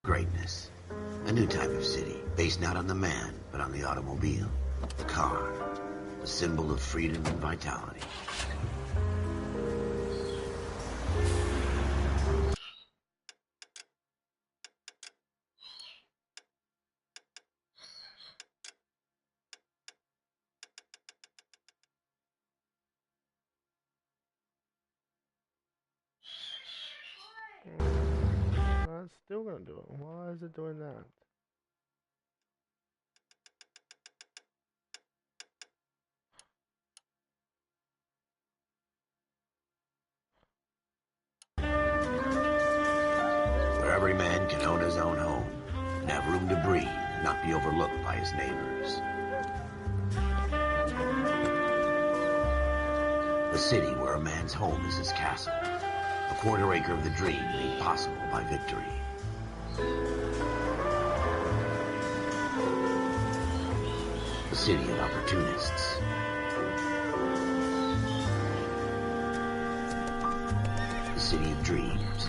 Greatness. A new type of city, based not on the man, but on the automobile. The car. The symbol of freedom and vitality. It's still gonna do it. Why is it doing that? Where every man can own his own home, and have room to breathe, and not be overlooked by his neighbors. A city where a man's home is his castle. A quarter acre of the dream made possible by victory. A city of opportunists. A city of dreams,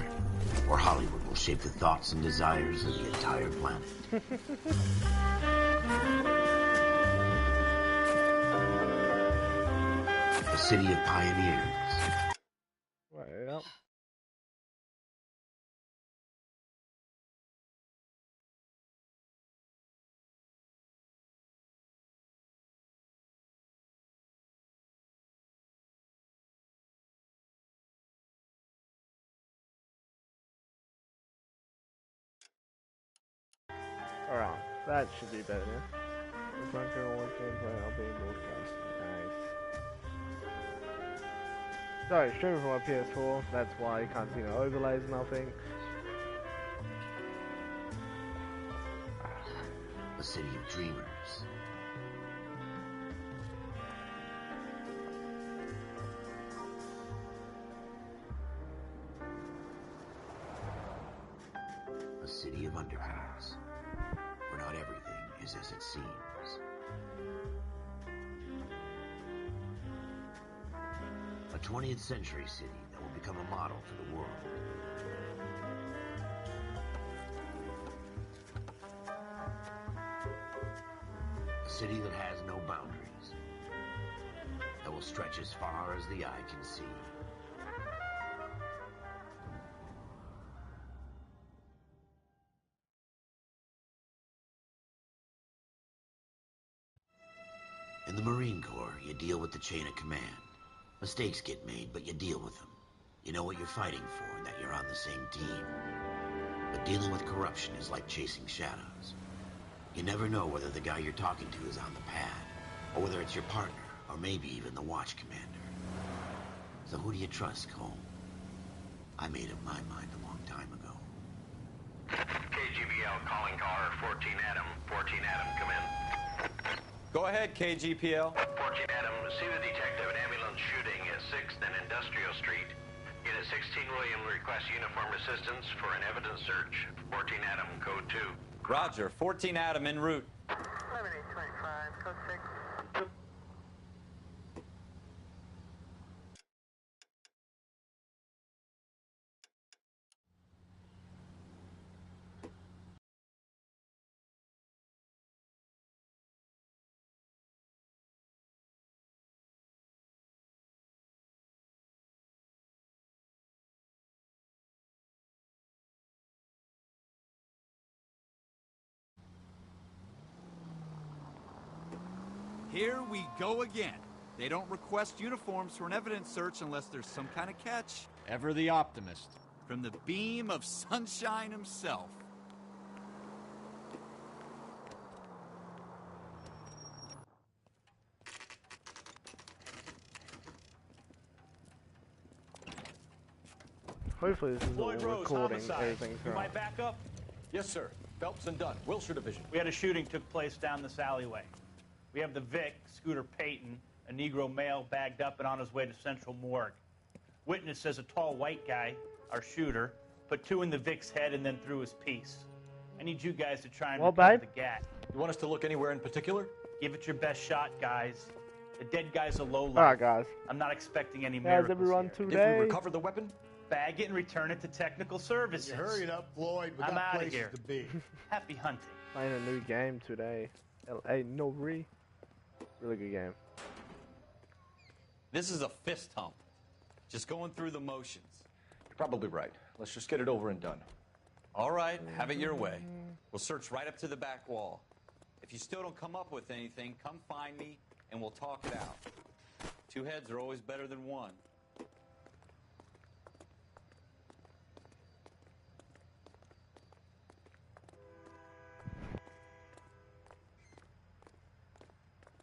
where Hollywood will shape the thoughts and desires of the entire planet. A city of pioneers. Well. Alright, that should be better now. If I can watch gameplay, I'll be broadcast. Nice. So, streaming from my ps4, that's why you can't see no overlays, nothing. A city of dreamers. A city of undercurrents, where not everything is as it seems. A 20th century city that will become a model for the world. A city that has no boundaries, that will stretch as far as the eye can see. In the Marine Corps, you deal with the chain of command. Mistakes get made, but you deal with them. You know what you're fighting for and that you're on the same team. But dealing with corruption is like chasing shadows. You never know whether the guy you're talking to is on the pad, or whether it's your partner, or maybe even the watch commander. So who do you trust, Cole? I made up my mind a long time ago. KGBL calling car 14 Adam. 14 Adam, come in. Go ahead, KGPL. 14 Adam, see the detective, an ambulance shooting at 6th and Industrial Street. Unit 16 William requests uniform assistance for an evidence search. 14 Adam, code 2. Roger, 14 Adam en route. 11825, code 6. Here we go again. They don't request uniforms for an evidence search unless there's some kind of catch. Ever the optimist. From the beam of sunshine himself. Hopefully this is all recording everything. You might back up? Yes, sir. Phelps and Dunn, Wilshire Division. We had a shooting took place down this alleyway. We have the Vic, Scooter Payton, a Negro male bagged up and on his way to Central Morgue. Witness says a tall white guy, our shooter, put 2 in the Vic's head and then threw his piece. I need you guys to try and recover the gat. You want us to look anywhere in particular? Give it your best shot, guys. The dead guy's a low life. Alright, guys. I'm not expecting any miracles everyone here. today? If we recover the weapon, bag it and return it to technical services. You hurry it up, Floyd. We I'm got outta places here. to be. Happy hunting. Playing a new game today. L.A. Noine. Really good game. This is a fist hump. Just going through the motions. You're probably right. Let's just get it over and done. All right, have it your way. We'll search right up to the back wall. If you still don't come up with anything, come find me and we'll talk it out. Two heads are always better than one.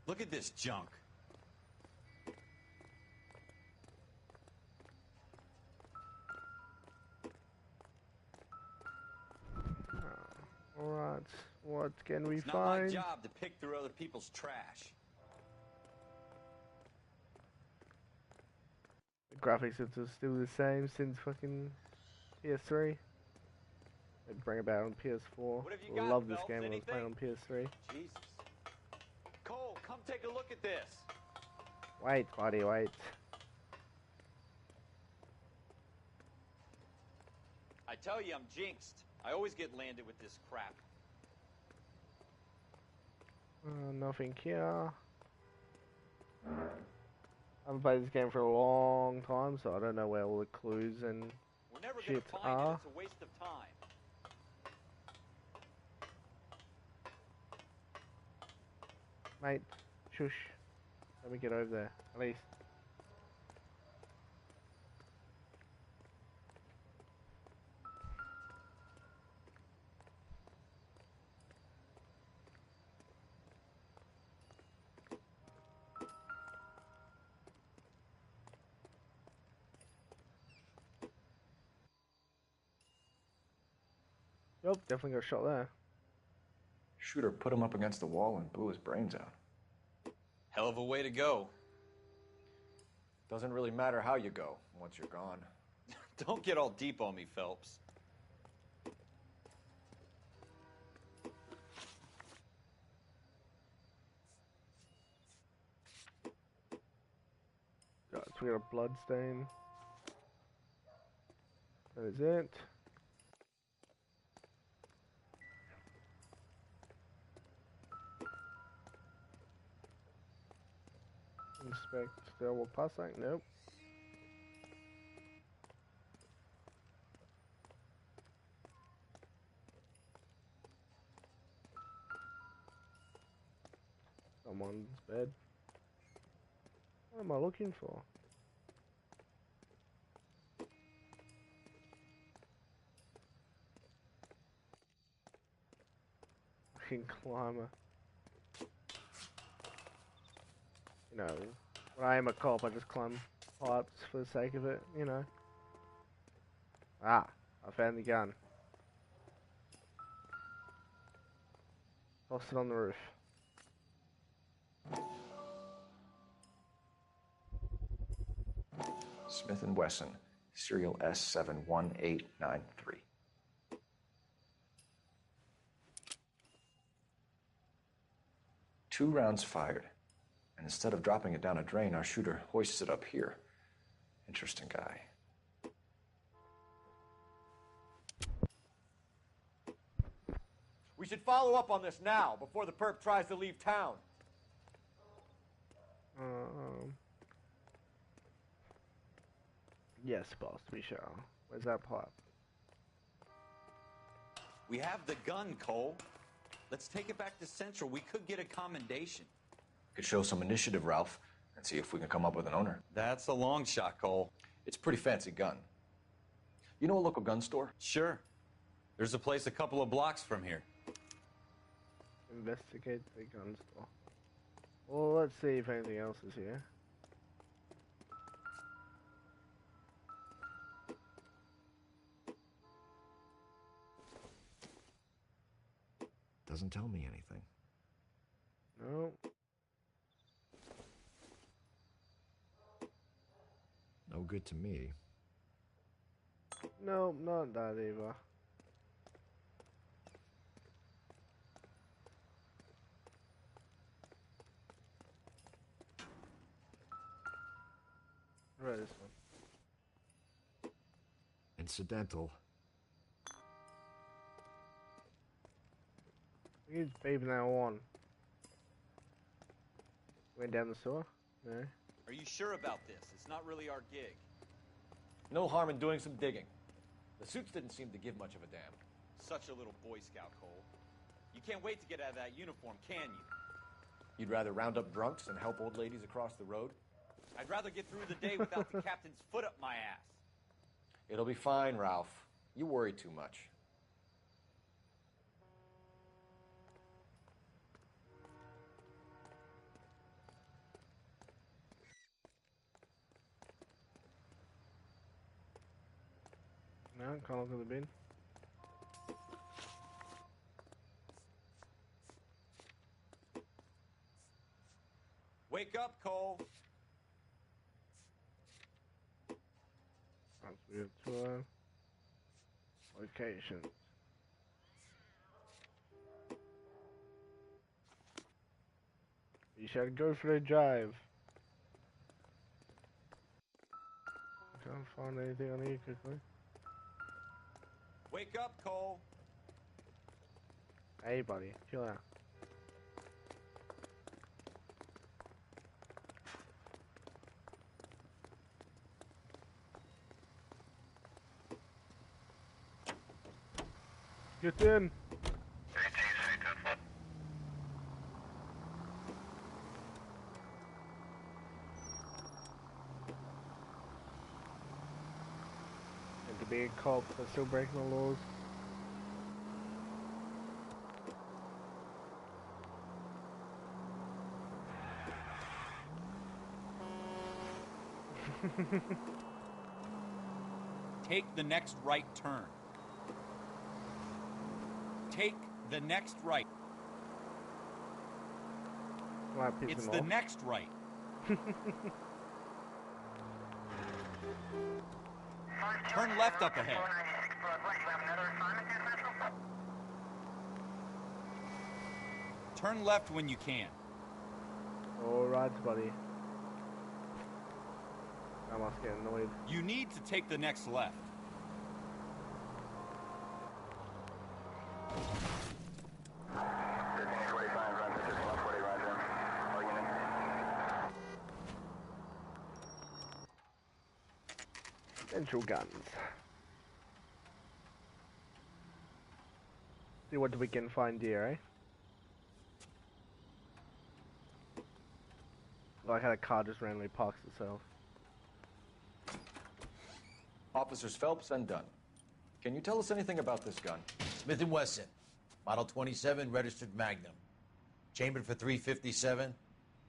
Look at this junk. Alright, what can we It's not my find? job to pick through other people's trash. The graphics are still the same since fucking PS3. They bring about on PS4. What have you got, Love this Phelps? game when I was playing on PS3. Jesus. Cole, come take a look at this. Wait, buddy, wait. I tell you, I'm jinxed. I always get landed with this crap. Nothing here. I haven't played this game for a long time, so I don't know where all the clues and We're never going shit to find are. it. It's a waste of time. Mate, shush. Let me get over there, at least. Yup, definitely got a shot there. Shooter put him up against the wall and blew his brains out. Hell of a way to go. Doesn't really matter how you go once you're gone. Don't get all deep on me, Phelps. Guys, we got a blood stain. That is it. Inspect stairwell passing. Nope. Someone's bed. What am I looking for? Fucking climber. You know, when I am a cop, I just climb pipes for the sake of it, you know. Ah, I found the gun. Toss it on the roof. Smith & Wesson, serial S71893. 2 rounds fired. And instead of dropping it down a drain, our shooter hoists it up here. Interesting guy. We should follow up on this now, before the perp tries to leave town. Yes, boss, we shall. Where's that pipe? We have the gun, Cole. Let's take it back to Central. We could get a commendation. Could show some initiative, Ralph, and see if we can come up with an owner. That's a long shot, Cole. It's a pretty fancy gun. You know a local gun store? Sure. There's a place a couple of blocks from here. Investigate the gun store. Well, let's see if anything else is here. Doesn't tell me anything. No. No good to me. No, not that either. Right, this one. incidental. He's baby now on. Went down the sewer? No. Are you sure about this? It's not really our gig. No harm in doing some digging. The suits didn't seem to give much of a damn. Such a little Boy Scout, Cole. You can't wait to get out of that uniform, can you? You'd rather round up drunks than help old ladies across the road? I'd rather get through the day without the captain's foot up my ass. It'll be fine, Ralph. You worry too much. No, can't look at the bin. Wake up, Cole. That's weird. Tour. Locations. You shall go for a drive. Can't find anything on here quickly. Wake up, Cole. Hey, buddy, chill out. Get in. And to be a cop, but still breaking the laws. Take the next right turn. Take the next right. Well, It's the next right. Turn left up ahead. Turn left when you can. Alright, buddy. I must get annoyed. You need to take the next left. Central guns. See what we can find here, eh? Like how the car just randomly parks itself. Officers Phelps and Dunn. Can you tell us anything about this gun? Smith & Wesson, Model 27, registered Magnum. Chambered for .357,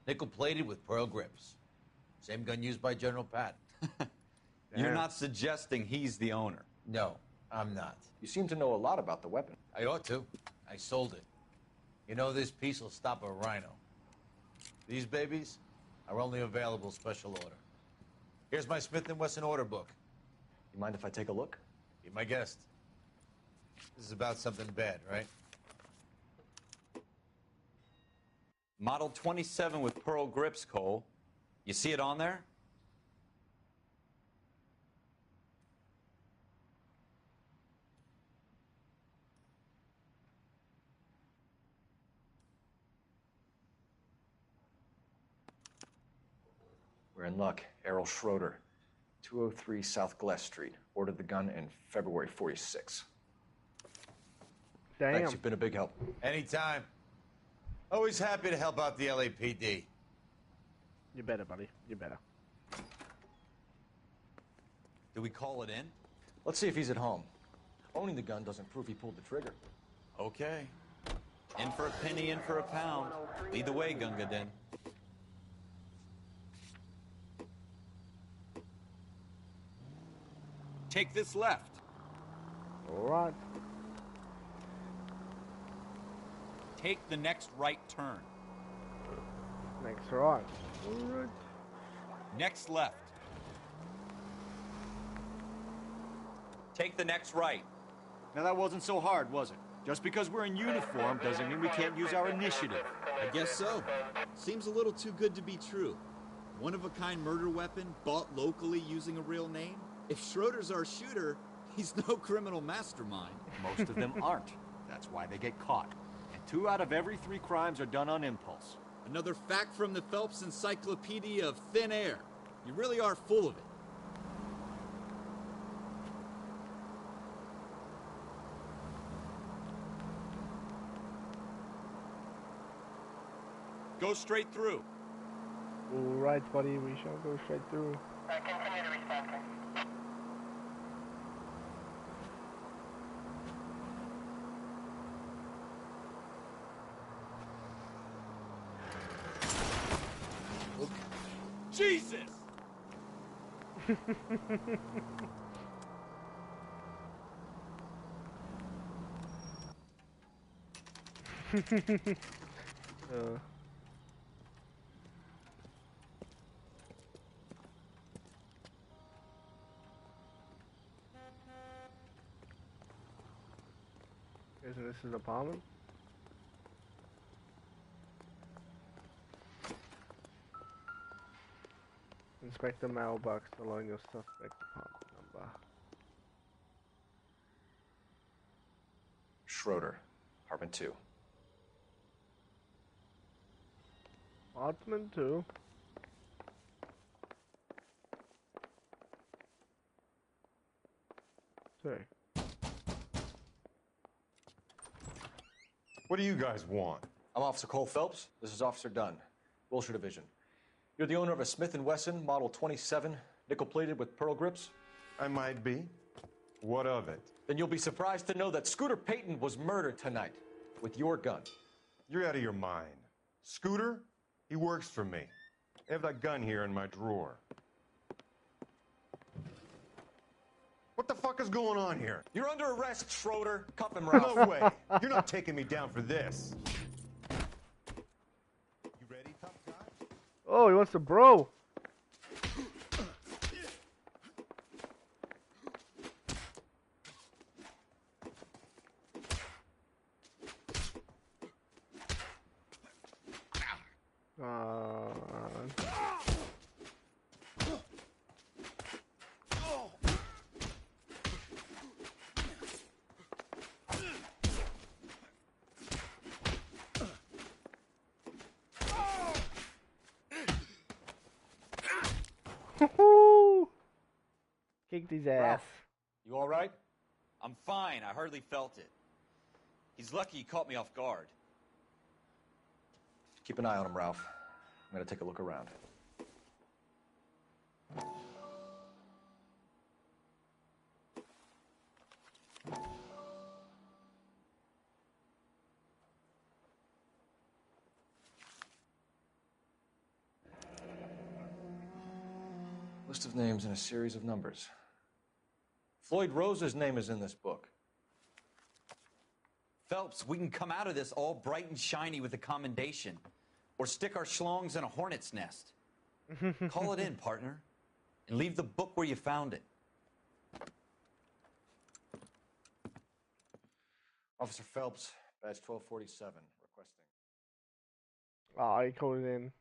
nickel-plated with pearl grips. Same gun used by General Patton. You're not suggesting he's the owner. No, I'm not. You seem to know a lot about the weapon. I ought to. I sold it. You know, this piece will stop a rhino. These babies are only available special order. Here's my Smith & Wesson order book. You mind if I take a look? Be my guest. This is about something bad, right? Model 27 with pearl grips, Cole. You see it on there? We're in luck. Errol Schroeder, 203 South Glass Street. Ordered the gun in February '46. Damn. Thanks, you've been a big help. Anytime. Always happy to help out the LAPD. You better, buddy. You better. Do we call it in? Let's see if he's at home. Owning the gun doesn't prove he pulled the trigger. Okay. In for a penny, in for a pound. Lead the way, Gunga Din. Take this left. Alright. Take the next right turn. Next right. Alright. Next left. Take the next right. Now that wasn't so hard, was it? Just because we're in uniform doesn't mean we can't use our initiative. I guess so. Seems a little too good to be true. One-of-a-kind murder weapon bought locally using a real name? If Schroeder's our shooter, He's no criminal mastermind. Most of them aren't. That's why they get caught. And 2 out of every 3 crimes are done on impulse. Another fact from the Phelps Encyclopedia of Thin Air. You really are full of it. Go straight through. All right, buddy, we shall go straight through. Continue to respond, sir. Jesus! Isn't this his apartment? Inspect the mailbox along your suspect apartment number. Schroeder, apartment 2. Apartment 2. Sorry. What do you guys want? I'm Officer Cole Phelps. This is Officer Dunn, Wilshire Division. You're the owner of a Smith & Wesson Model 27, nickel-plated with pearl grips? I might be. What of it? Then you'll be surprised to know that Scooter Payton was murdered tonight with your gun. You're out of your mind. Scooter? He works for me. I have that gun here in my drawer. What the fuck is going on here? You're under arrest, Schroeder. Cuff him, Ralph. No way. You're not taking me down for this. You ready, tough guy? Oh, he wants to bro. Kicked his ass. Ralph, you all right? I'm fine. I hardly felt it. He's lucky he caught me off guard. Keep an eye on him, Ralph. I'm gonna take a look around. List of names and a series of numbers. Floyd Rose's name is in this book. Phelps, we can come out of this all bright and shiny with a commendation. Or stick our schlongs in a hornet's nest. Call it in, partner. And leave the book where you found it. Officer Phelps, badge 1247, requesting. Oh, he called it in.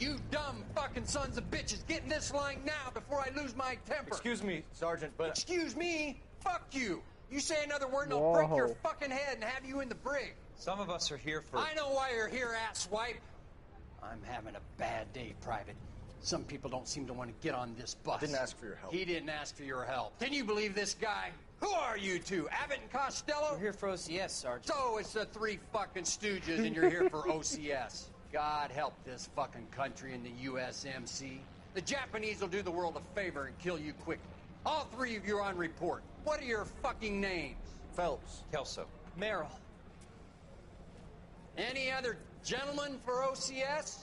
You dumb fucking sons of bitches, get in this line now before I lose my temper. Excuse me, Sergeant, but... Excuse me? Fuck you. You say another word and I'll break your fucking head and have you in the brig. Some of us are here for... I know why you're here, asswipe. I'm having a bad day, Private. Some people don't seem to want to get on this bus. Didn't ask for your help. He didn't ask for your help. Can you believe this guy? Who are you two? Abbott and Costello? We're here for OCS, Sergeant. So it's the three fucking stooges and you're here for OCS. God help this fucking country and the USMC. The Japanese will do the world a favor and kill you quickly. All three of you are on report. What are your fucking names? Phelps. Kelso. Merrill. Any other gentlemen for OCS?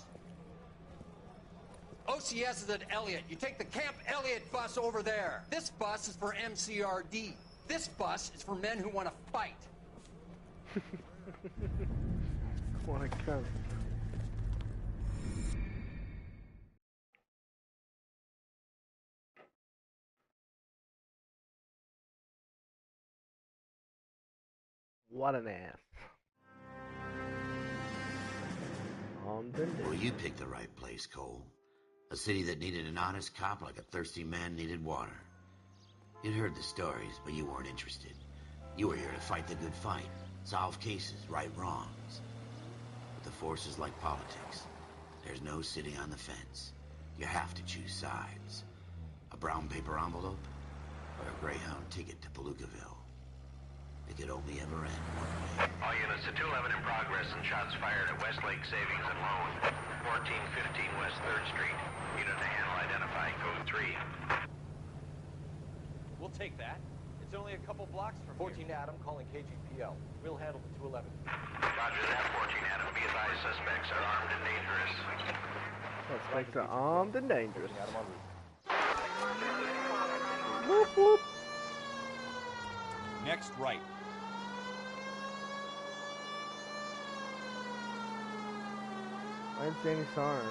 OCS is at Elliott. You take the Camp Elliott bus over there. This bus is for MCRD. This bus is for men who want to fight. Wanna come. What an ass. Well, you picked the right place, Cole. A city that needed an honest cop like a thirsty man needed water. You'd heard the stories, but you weren't interested. You were here to fight the good fight, solve cases, right wrongs. But the force is like politics. There's no sitting on the fence. You have to choose sides. A brown paper envelope or a Greyhound ticket to Palookaville. It could only ever end one way. All units to 211 in progress and shots fired at Westlake Savings and Loan, 1415 West 3rd Street. Unit to handle identify code 3. We'll take that. It's only a couple blocks from 14 Adam calling KGPL. We'll handle the 211. Roger that, 14 Adam. Be advised, suspects are armed and dangerous. Suspects are armed and dangerous. Adam en route. Whoop whoop. Next right. I didn't see any sirens.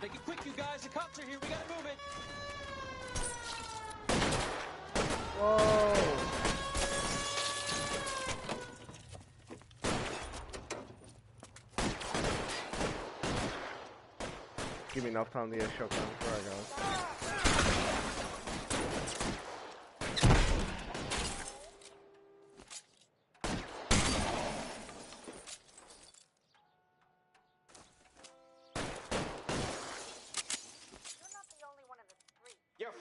Make it quick, you guys. The cops are here. We gotta move it. Whoa. Give me enough time to get a shotgun before I go. Your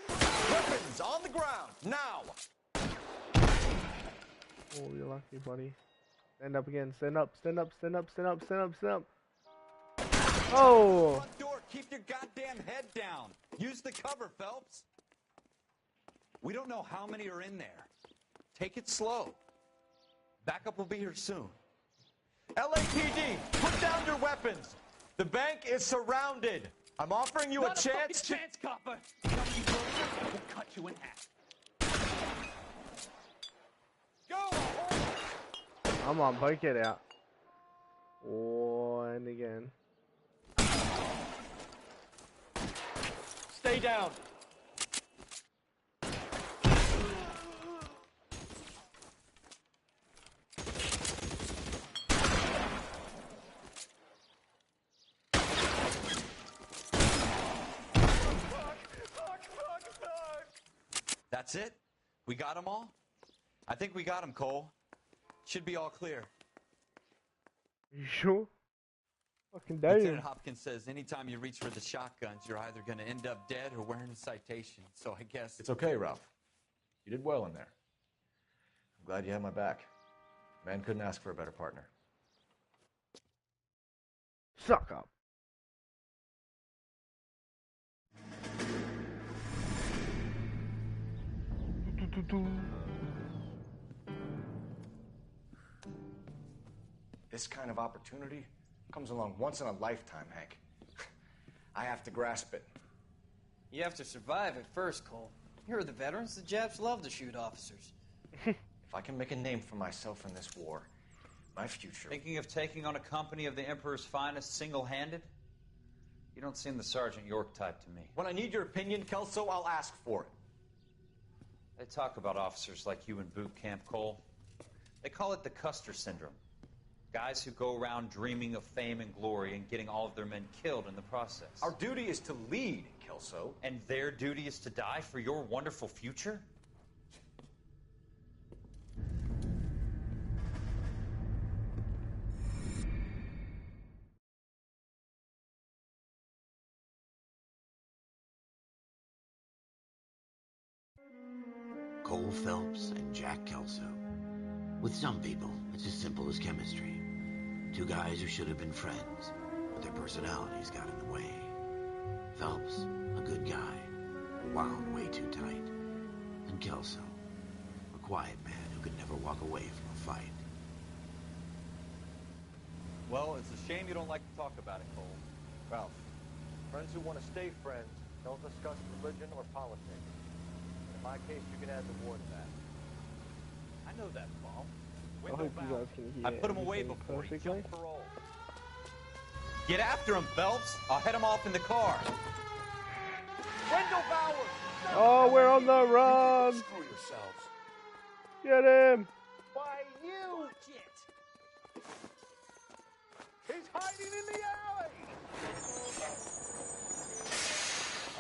weapons on the ground, now! Oh, you're lucky, buddy. Stand up again. Stand up, stand up, stand up, stand up, stand up, stand up. Oh! Front door, keep your goddamn head down. Use the cover, Phelps. We don't know how many are in there. Take it slow. Backup will be here soon. LAPD, put down your weapons. The bank is surrounded. I'm offering you Not a chance to... chance, copper. We'll cut you in half. Go! I'm on, bike it out. Oh, and again. Stay down. That's it? We got them all? I think we got them, Cole. Should be all clear. You sure? Fucking Lieutenant damn. Hopkins says anytime you reach for the shotguns, you're either going to end up dead or wearing a citation. So I guess... It's okay, Ralph. You did well in there. I'm glad you had my back. Man couldn't ask for a better partner. Suck up. This kind of opportunity comes along once in a lifetime, Hank. I have to grasp it. You have to survive it first, Cole. Here are the veterans. The Japs love to shoot officers. If I can make a name for myself in this war, my future... Thinking of taking on a company of the Emperor's finest single-handed? You don't seem the Sergeant York type to me. When I need your opinion, Kelso, I'll ask for it. They talk about officers like you in boot camp, Cole. They call it the Custer Syndrome. Guys who go around dreaming of fame and glory and getting all of their men killed in the process. Our duty is to lead, Kelso. And their duty is to die for your wonderful future? Cole Phelps and Jack Kelso. With some people, it's as simple as chemistry. Two guys who should have been friends, but their personalities got in the way. Phelps, a good guy, wound way too tight. And Kelso, a quiet man who could never walk away from a fight. Well, it's a shame you don't like to talk about it, Cole. Ralph, friends who want to stay friends don't discuss religion or politics. In my case, you can add the war to that. I know that, Paul. I hope you guys can hear I put him away everything before he perfectly. jumped parole. Get after him, Phelps. I'll head him off in the car. Wendell Bowers! Oh, we're on the run! Screw yourselves. Get him! Why, you! He's hiding in the alley!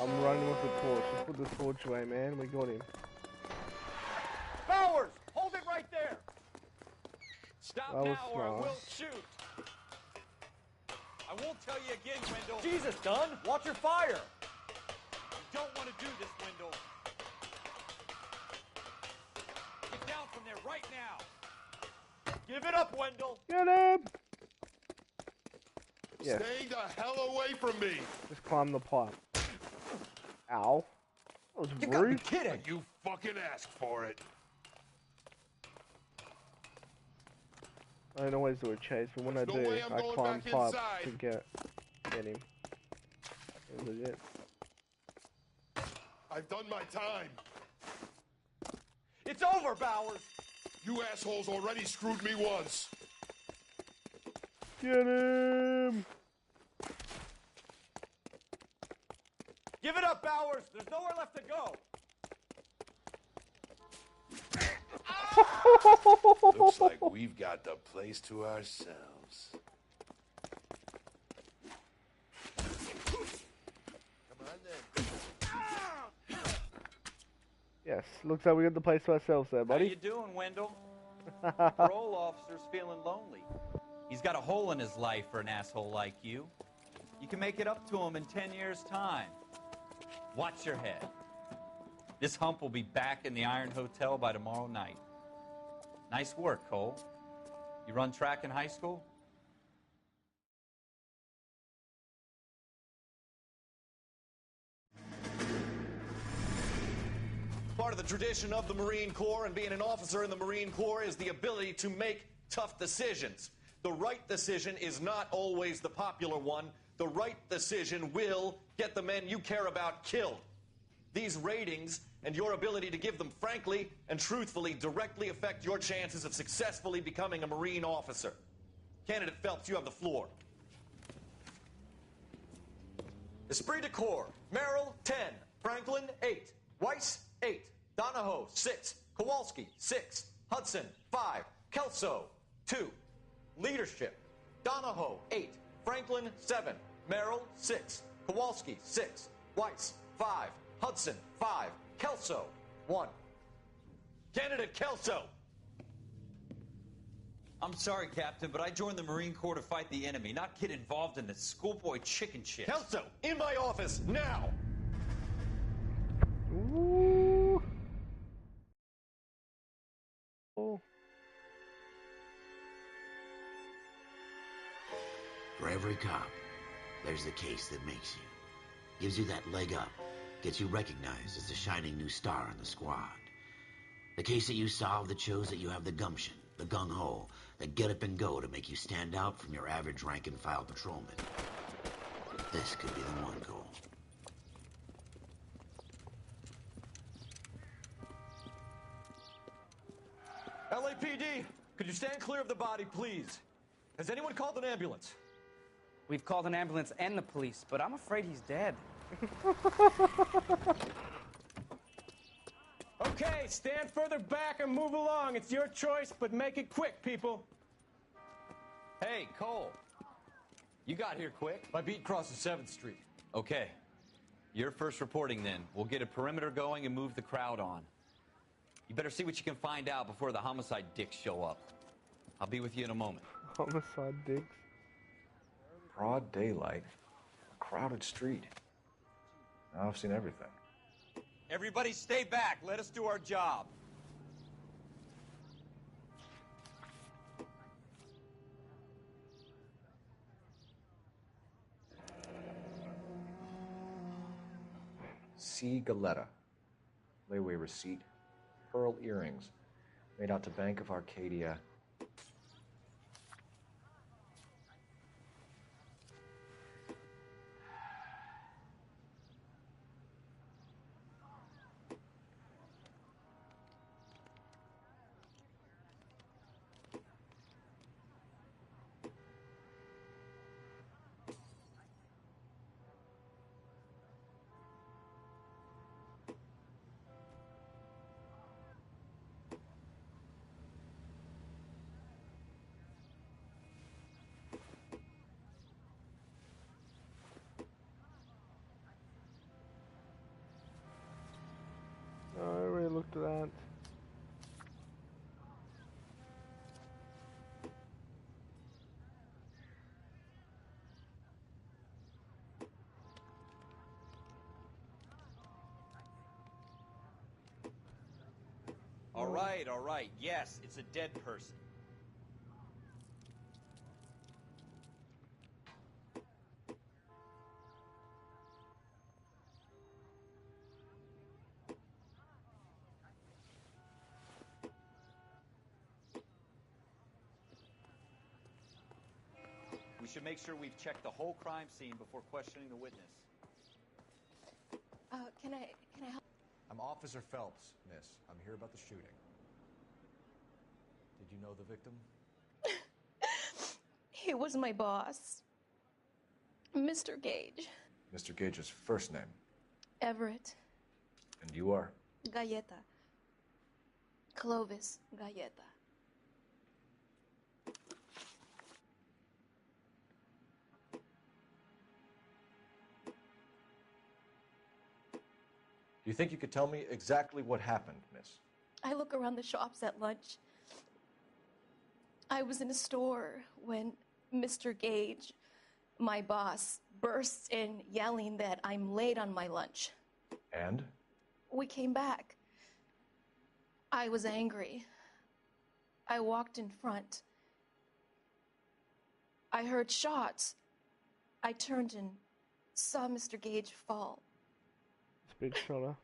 I'm running with the torch. Just put the torch away, man. We got him. Bowers! Hold it right there! Stop That was now or I smart. will shoot! I won't tell you again, Wendell. Jesus, Dunn! Watch your fire! You don't want to do this, Wendell. Get down from there right now. Give it up, Wendell! Get him! Yeah, Stay the hell away from me. just climb the pipe. Ow. That was You gotta be rude. kidding! You fucking asked for it. I don't always do a chase, but when I There's no do, way I'm I going climb back pipes inside. to get him. That's legit. I've done my time. It's over, Bowers! You assholes already screwed me once. Get him! Give it up, Bowers! There's nowhere left to go! Looks like we've got the place to ourselves. Come on then. Yes, looks like we got the place to ourselves there, How buddy. you doing, Wendell? Parole officer's feeling lonely. He's got a hole in his life for an asshole like you. You can make it up to him in 10 years' time. Watch your head. This hump will be back in the Iron Hotel by tomorrow night. Nice work, Cole. You run track in high school? Part of the tradition of the Marine Corps and being an officer in the Marine Corps is the ability to make tough decisions. The right decision is not always the popular one. The right decision will get the men you care about killed. These ratings and your ability to give them frankly and truthfully directly affect your chances of successfully becoming a Marine officer. Candidate Phelps, you have the floor. Esprit de Corps, Merrill, 10. Franklin, 8. Weiss, 8. Donahoe, 6. Kowalski, 6. Hudson, 5. Kelso, 2. Leadership, Donahoe, 8. Franklin, 7. Merrill, 6. Kowalski, 6. Weiss, 5. Hudson, 5. Kelso, 1. Candidate Kelso. I'm sorry, Captain, but I joined the Marine Corps to fight the enemy, not get involved in this schoolboy chicken shit. Kelso, in my office, now! Ooh. Oh. For every cop, there's the case that makes you. Gives you that leg up. Gets you recognized as the shining new star in the squad. The case that you solve that shows that you have the gumption, the gung-ho, the get up and go to make you stand out from your average rank-and-file patrolman. This could be the one, Cole. LAPD, could you stand clear of the body, please? Has anyone called an ambulance? We've called an ambulance and the police, but I'm afraid he's dead. Okay, stand further back and move along. It's your choice, but make it quick, people. Hey, Cole. You got here quick. My beat crosses 7th Street. Okay. You're first reporting then. We'll get a perimeter going and move the crowd on. You better see what you can find out before the homicide dicks show up. I'll be with you in a moment. Homicide dicks. Broad daylight. A crowded street. Now I've seen everything. Everybody stay back. Let us do our job. C. Galetta. Layaway receipt. Pearl earrings. Made out to Bank of Arcadia. Oh, I already looked at that. All right. Yes, it's a dead person. We should make sure we've checked the whole crime scene before questioning the witness. Can I help? I'm Officer Phelps, miss. I'm here about the shooting. Did you know the victim? He was my boss, Mr. Gage. Mr. Gage's first name. Everett. And you are? Galleta. Clovis Galleta. Do you think you could tell me exactly what happened, miss? I look around the shops at lunch. I was in a store when Mr. Gage, my boss, bursts in yelling that I'm late on my lunch. And? We came back. I was angry. I walked in front. I heard shots. I turned and saw Mr. Gage fall. Big fella.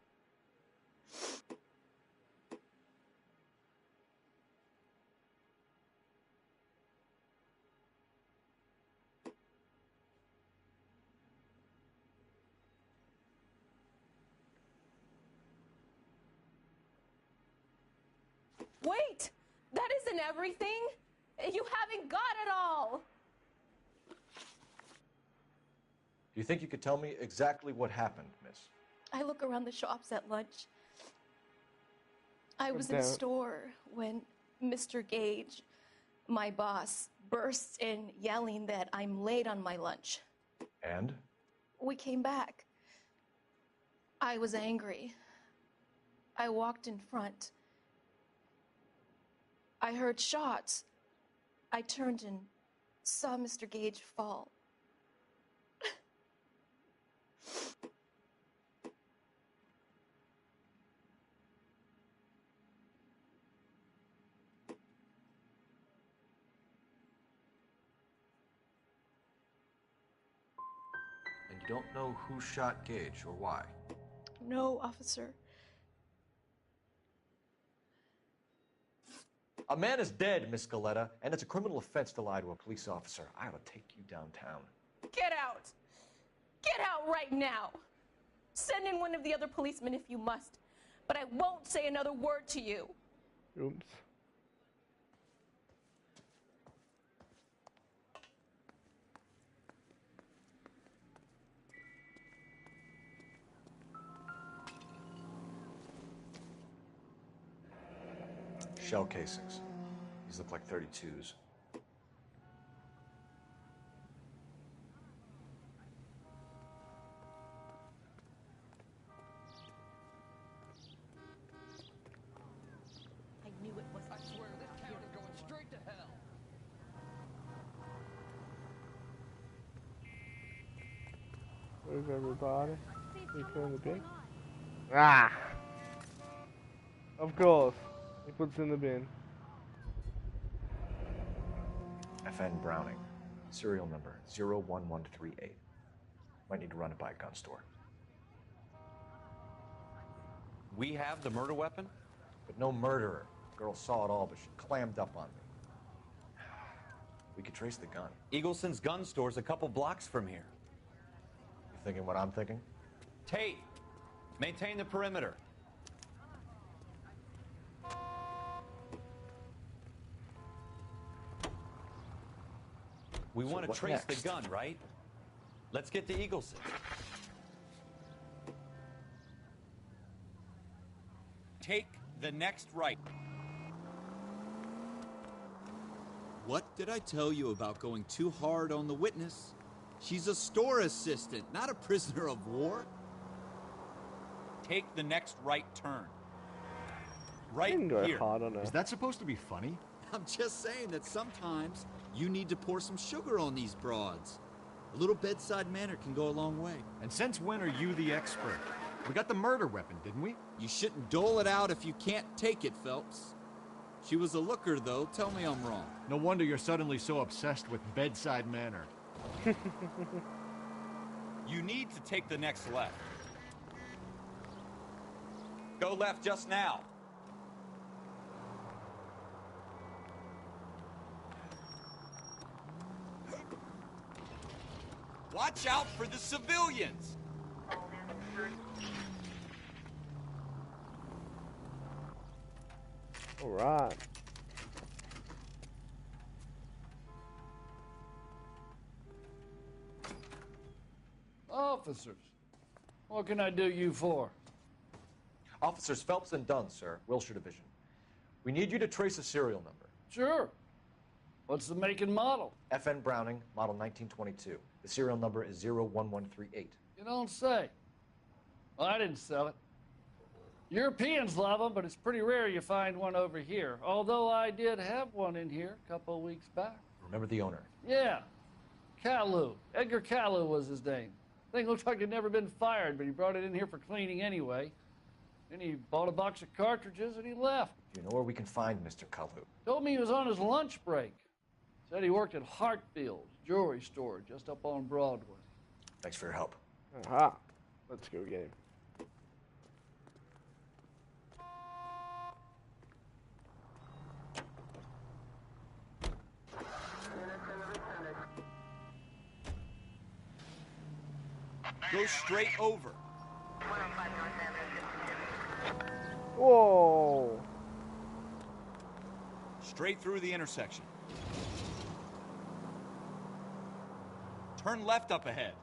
Wait! That isn't everything! You haven't got it all! Do you think you could tell me exactly what happened, miss? I look around the shops at lunch. I was in a store when Mr. Gage, my boss, bursts in yelling that I'm late on my lunch. And? We came back. I was angry. I walked in front. I heard shots. I turned and saw Mr. Gage fall. And you don't know who shot Gage or why? No, officer. A man is dead, Miss Galetta, and it's a criminal offense to lie to a police officer. I ought to take you downtown. Get out! Get out right now! Send in one of the other policemen if you must, but I won't say another word to you. Oops. Shell casings. These look like 32s. I knew it was. I swear this town is going straight to hell. Where's everybody? You in the bin? Ah! Of course. He puts in the bin. FN Browning. Serial number 01138. Might need to run it by a gun store. We have the murder weapon? But no murderer. Girl saw it all, but she clammed up on me. We could trace the gun. Eagleson's gun store's a couple blocks from here. You thinking what I'm thinking? Tate, maintain the perimeter. We want to trace the gun, right? Let's get to Eagleson. Take the next right. What did I tell you about going too hard on the witness? She's a store assistant, not a prisoner of war. Take the next right turn. Right here. Is that supposed to be funny? I'm just saying that sometimes you need to pour some sugar on these broads. A little bedside manner can go a long way. And since when are you the expert? We got the murder weapon, didn't we? You shouldn't dole it out if you can't take it, Phelps. She was a looker, though. Tell me I'm wrong. No wonder you're suddenly so obsessed with bedside manner. You need to take the next left. Go left just now. Watch out for the civilians! All right. Officers, what can I do you for? Officers Phelps and Dunn, sir, Wilshire Division. We need you to trace a serial number. Sure. What's the make and model? FN Browning, model 1922. The serial number is 01138. You don't say. Well, I didn't sell it. Europeans love them, but it's pretty rare you find one over here. Although I did have one in here a couple of weeks back. Remember the owner? Yeah. Kalu. Edgar Kalu was his name. Thing looks like he'd never been fired, but he brought it in here for cleaning anyway. Then he bought a box of cartridges and he left. Do you know where we can find Mr. Kalu? Told me he was on his lunch break. Said he worked at Hartfield's jewelry store just up on Broadway. Thanks for your help. Aha. Let's go get him. Go straight over. Whoa. Straight through the intersection. Turn left up ahead.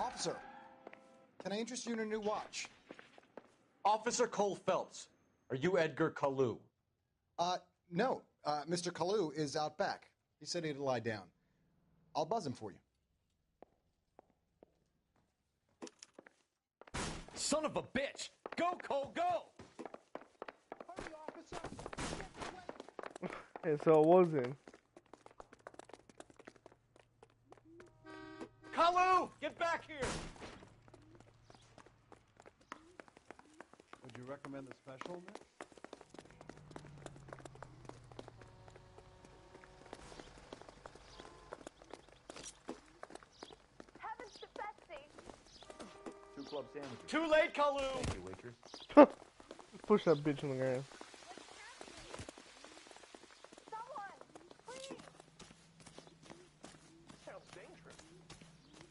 Officer, can I interest you in a new watch? Officer Cole Phelps, are you Edgar Kalu? No. Mr. Kalu is out back. He said he'd lie down. I'll buzz him for you. Son of a bitch! Go, Cole, go! Hurry, officer! And so it wasn't. Kalu! Get back here! Would you recommend the special, Nick? Heavens to Betsy! 2 club sandwiches. Too late, Kalu! Thank you, waitress. Push that bitch on the ground. Someone, please! Sounds dangerous.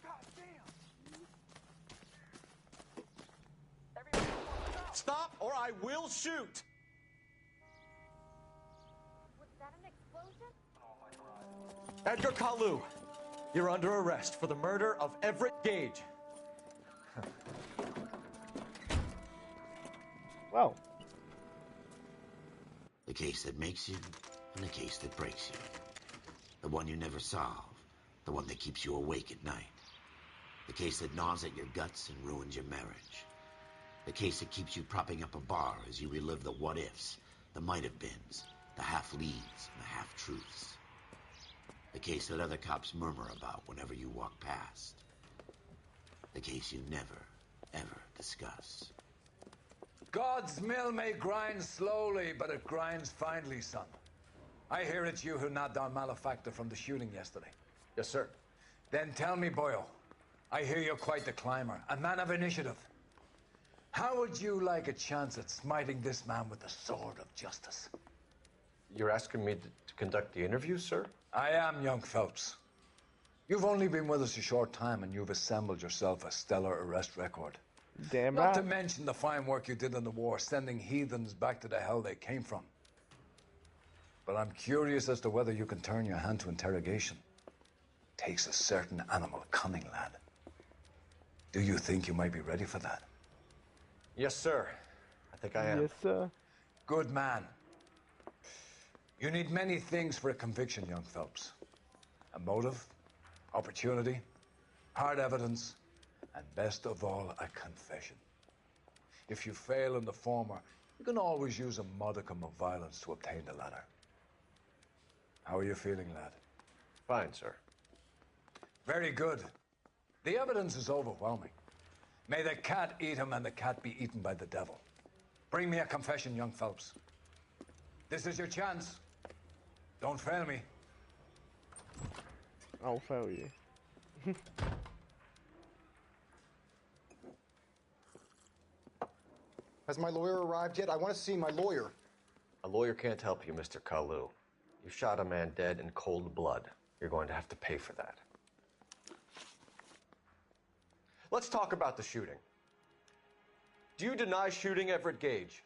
God damn. Stop or I will shoot. Was that an explosion? Edgar Kalu, you're under arrest for the murder of Everett Gage. Wow. The case that makes you and the case that breaks you. The one you never solve. The one that keeps you awake at night. The case that gnaws at your guts and ruins your marriage. The case that keeps you propping up a bar as you relive the what-ifs, the might-have-beens, the half-leads, and the half-truths. The case that other cops murmur about whenever you walk past. The case you never, ever discuss. God's mill may grind slowly, but it grinds finely, son. I hear it's you who nabbed our malefactor from the shooting yesterday. Yes, sir. Then tell me, boyo, I hear you're quite the climber, a man of initiative. How would you like a chance at smiting this man with the sword of justice? You're asking me to conduct the interview, sir? I am, young Phelps. You've only been with us a short time, and you've assembled yourself a stellar arrest record. Damn Not right. to mention the fine work you did in the war, sending heathens back to the hell they came from. But I'm curious as to whether you can turn your hand to interrogation. Takes a certain animal cunning, lad. Do you think you might be ready for that? Yes, sir. I think I am. Yes, sir. Good man. You need many things for a conviction, young Phelps. A motive, opportunity, hard evidence, and best of all, a confession. If you fail in the former, you can always use a modicum of violence to obtain the latter. How are you feeling, lad? Fine, sir. Very good. The evidence is overwhelming. May the cat eat him and the cat be eaten by the devil. Bring me a confession, young Phelps. This is your chance. Don't fail me. I'll fail you. Has my lawyer arrived yet? I want to see my lawyer. A lawyer can't help you, Mr. Kalu. You shot a man dead in cold blood. You're going to have to pay for that. Let's talk about the shooting. Do you deny shooting Everett Gage?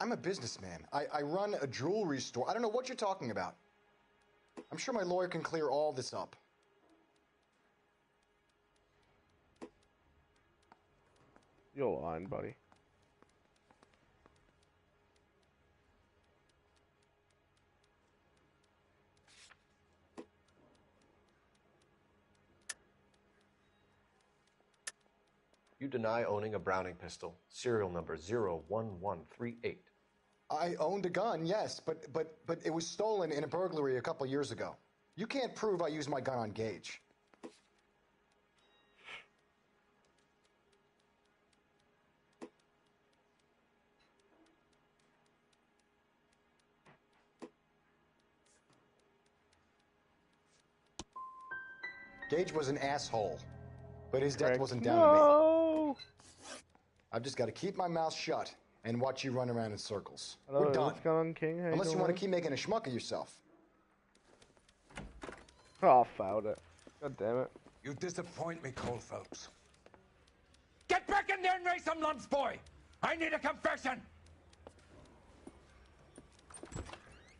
I'm a businessman. I run a jewelry store. I don't know what you're talking about. I'm sure my lawyer can clear all this up. You're lying, buddy. You deny owning a Browning pistol, serial number 01138. I owned a gun, yes, but it was stolen in a burglary a couple years ago. You can't prove I used my gun on Gage. Gage was an asshole, but his death wasn't down to me. I've just got to keep my mouth shut and watch you run around in circles. Hello, We're done. what's going on, King? How Unless you doing? want to keep making a schmuck of yourself. Oh, I failed it. God damn it. You disappoint me, Cole Phelps. Get back in there and raise some lumps, boy! I need a confession!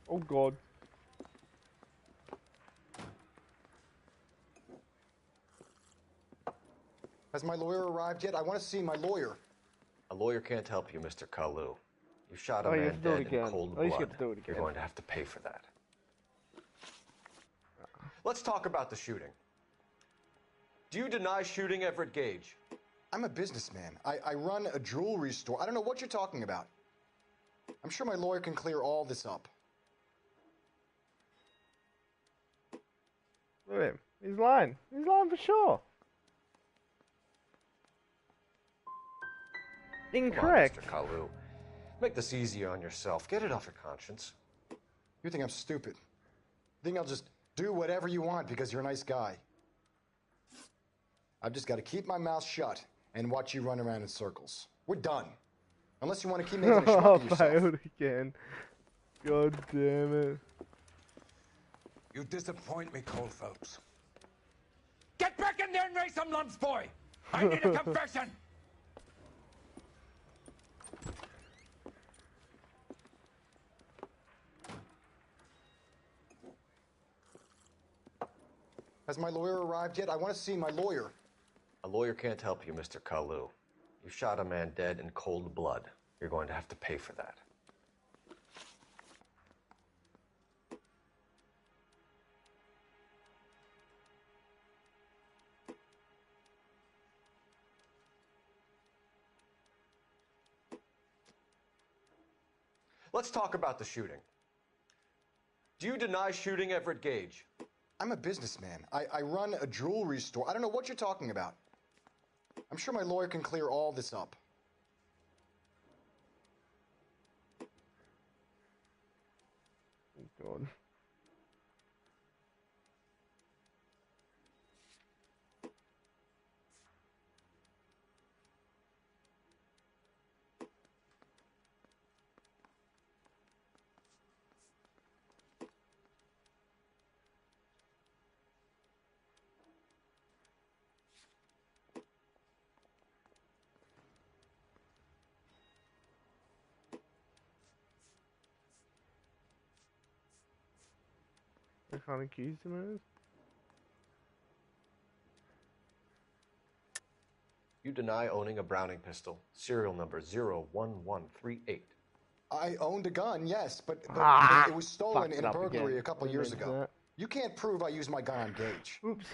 Oh, God. Has my lawyer arrived yet? I want to see my lawyer. A lawyer can't help you, Mr. Kalu. You shot a Oh, you man have to do it dead in again. cold Oh, you blood. have to do it You're again. going to have to pay for that. Let's talk about the shooting. Do you deny shooting Everett Gage? I'm a businessman. I run a jewelry store. I don't know what you're talking about. I'm sure my lawyer can clear all this up. Look at him. He's lying. He's lying for sure. Incorrect. Come on, Mr. Kalu. Make this easier on yourself. Get it off your conscience. You think I'm stupid? You think I'll just do whatever you want because you're a nice guy? I've just got to keep my mouth shut and watch you run around in circles. We're done. Unless you want to keep making a schmuck Oh, of yourself. failed again. God damn it. You disappoint me, Cole Phelps. Get back in there and raise some lumps, boy! I need a confession! Has my lawyer arrived yet? I want to see my lawyer. A lawyer can't help you, Mr. Kalu. You shot a man dead in cold blood. You're going to have to pay for that. Let's talk about the shooting. Do you deny shooting Everett Gage? I'm a businessman. I run a jewelry store. I don't know what you're talking about. I'm sure my lawyer can clear all this up. Oh, God. I can't accuse him of. You deny owning a Browning pistol, serial number 01138. I owned a gun, yes, but it was stolen in a burglary a couple years ago. You can't prove I used my gun on Gage. Oops.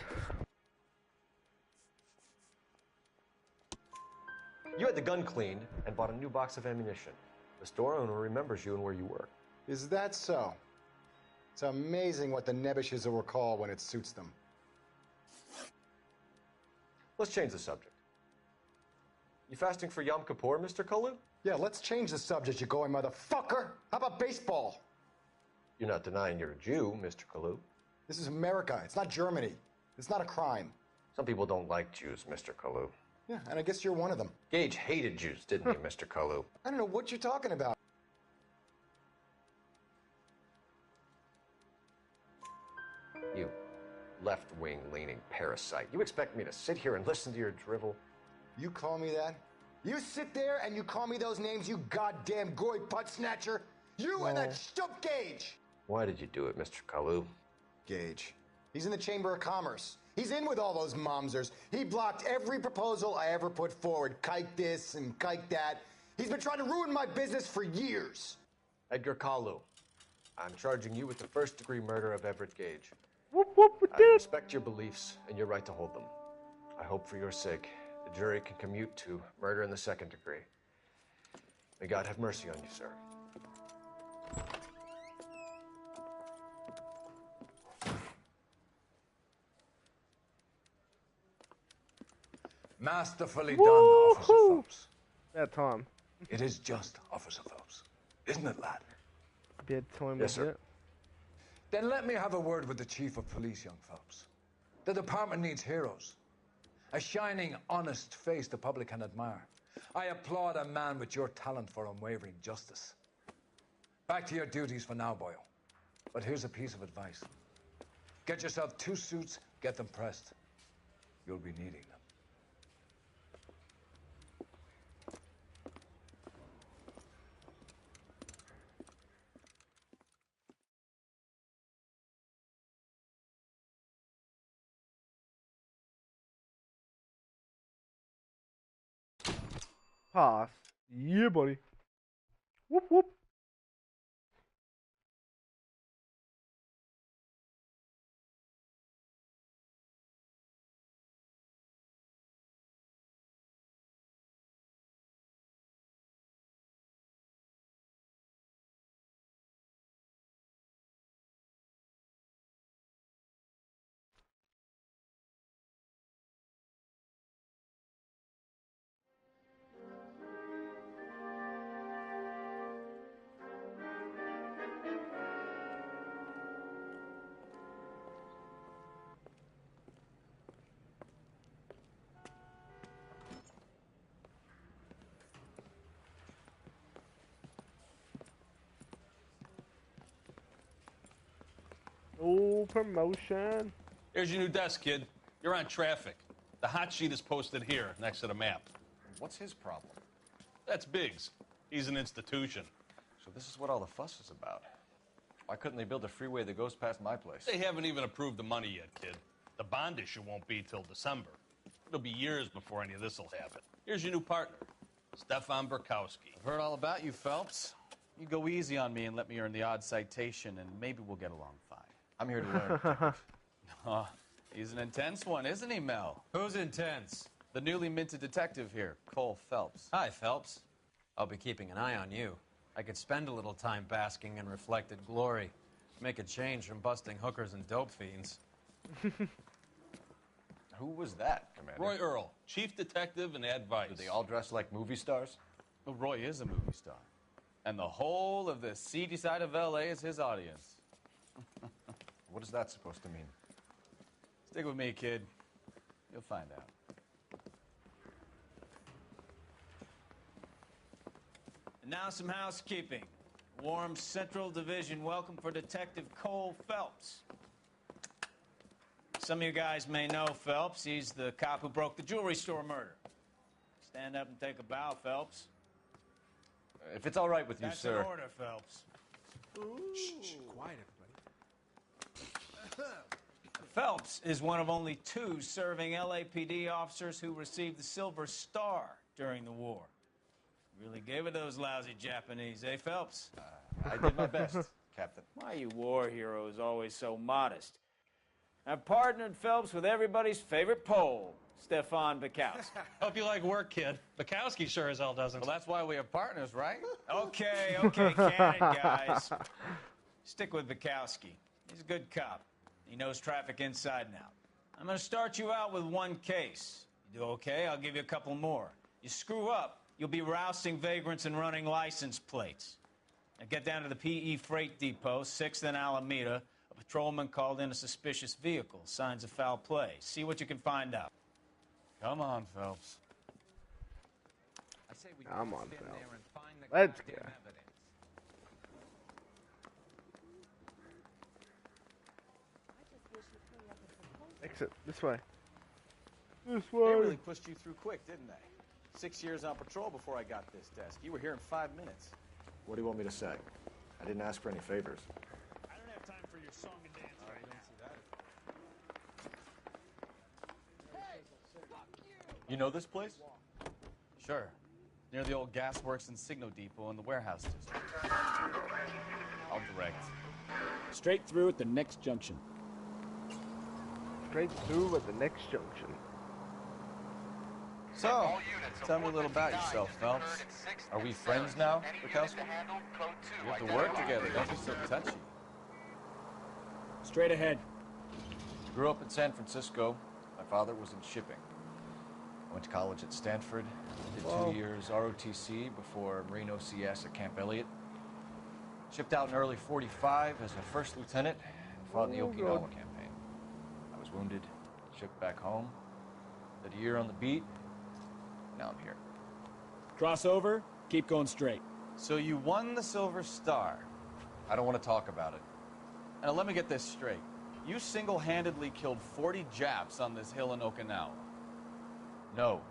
You had the gun cleaned and bought a new box of ammunition. The store owner remembers you and where you were. Is that so? It's amazing what the Nebbishes will recall when it suits them. Let's change the subject. You fasting for Yom Kippur, Mr. Kalu? Yeah, let's change the subject, you going motherfucker. How about baseball? You're not denying you're a Jew, Mr. Kalu. This is America. It's not Germany. It's not a crime. Some people don't like Jews, Mr. Kalu. Yeah, and I guess you're one of them. Gage hated Jews, didn't he, Mr. Kalu? I don't know what you're talking about. You left-wing leaning parasite. You expect me to sit here and listen to your drivel? You call me that? You sit there and you call me those names, you goddamn goy putt snatcher? You and that stup Gage! Why did you do it, Mr. Kalu? Gage. He's in the Chamber of Commerce. He's in with all those momsers. He blocked every proposal I ever put forward. Kike this and kike that. He's been trying to ruin my business for years. Edgar Kalu, I'm charging you with the first-degree murder of Everett Gage. Whoop, whoop, I respect your beliefs and your right to hold them. I hope for your sake the jury can commute to murder in the second degree. May God have mercy on you, sir. Masterfully done, Officer Phelps. That time. It is just, Officer Phelps. Isn't it, lad? Bad time. Yes, sir. Then let me have a word with the Chief of Police, young Phelps. The department needs heroes. A shining, honest face the public can admire. I applaud a man with your talent for unwavering justice. Back to your duties for now, boyo. But here's a piece of advice. Get yourself 2 suits, get them pressed. You'll be needing them. Pass. Yeah, buddy. Whoop, whoop. Oh, promotion. Here's your new desk, kid. You're on traffic. The hot sheet is posted here, next to the map. What's his problem? That's Biggs. He's an institution. So this is what all the fuss is about. Why couldn't they build a freeway that goes past my place? They haven't even approved the money yet, kid. The bond issue won't be till December. It'll be years before any of this will happen. Here's your new partner, Stefan Burkowski. I've heard all about you, Phelps. You go easy on me and let me earn the odd citation, and maybe we'll get along fine. I'm here to learn. Oh, he's an intense one, isn't he, Mel? Who's intense? The newly minted detective here, Cole Phelps. Hi, Phelps. I'll be keeping an eye on you. I could spend a little time basking in reflected glory. Make a change from busting hookers and dope fiends. Who was that, Commander? Roy Earl, chief detective and advice. Do they all dress like movie stars? Well, Roy is a movie star. And the whole of the seedy side of L.A. is his audience. What is that supposed to mean? Stick with me, kid. You'll find out. And now some housekeeping. Warm Central Division welcome for Detective Cole Phelps. Some of you guys may know Phelps. He's the cop who broke the jewelry store murder. Stand up and take a bow, Phelps. If it's all right with you, That's sir. an order, Phelps. Shh, quiet, everybody. Phelps is one of only 2 serving LAPD officers who received the Silver Star during the war. Really gave it those lousy Japanese, eh, Phelps? I did my best, Captain. Why are you war heroes always so modest? I've partnered Phelps with everybody's favorite Pole, Stefan Bukowski. Hope you like work, kid. Bukowski sure as hell doesn't. Well, that's why we have partners, right? Okay, can it, guys. Stick with Bukowski. He's a good cop. He knows traffic inside and out. I'm going to start you out with 1 case. You do okay, I'll give you a couple more. You screw up, you'll be rousting vagrants and running license plates. Now get down to the PE Freight Depot, 6th and Alameda. A patrolman called in a suspicious vehicle. Signs of foul play. See what you can find out. Come on, Phelps. Come on, Phelps. Let's go. Exit. This way. This They way. really pushed you through quick, didn't they? 6 years on patrol before I got this desk. You were here in 5 minutes. What do you want me to say? I didn't ask for any favors. I don't have time for your song and dance right now. You know this place? Sure. Near the old gasworks and Signo Depot in the warehouse district. I'll direct. Straight through at the next junction. Straight through at the next junction. So, tell me a little about yourself, Phelps. Are we friends now, Bukowski? We have to work together. Don't be so touchy. Straight ahead. Grew up in San Francisco. My father was in shipping. I went to college at Stanford. Did 2 years ROTC before Marine OCS at Camp Elliott. Shipped out in early '45 as a first lieutenant and fought in the Okinawa campaign. I was wounded, shipped back home. Did a year on the beat. Now I'm here. Cross over, keep going straight. So you won the Silver Star. I don't want to talk about it. Now let me get this straight. You single-handedly killed 40 Japs on this hill in Okinawa. No.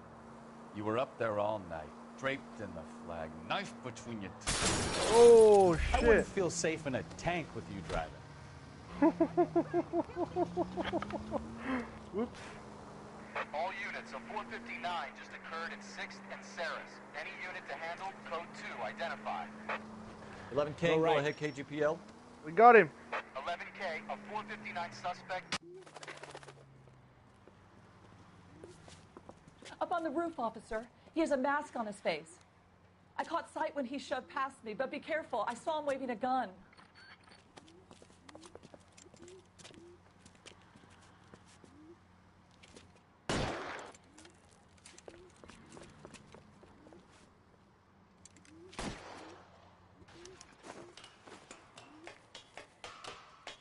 You were up there all night, draped in the flag, knife between your teeth. Oh, I shit. wouldn't feel safe in a tank with you driving. Whoops. All units, a 459 just occurred in 6th and Saris. Any unit to handle, code 2, identified. 11K, go ahead, KGPL. We got him. 11K, a 459 suspect. Up on the roof, officer. He has a mask on his face. I caught sight when he shoved past me, but be careful. I saw him waving a gun.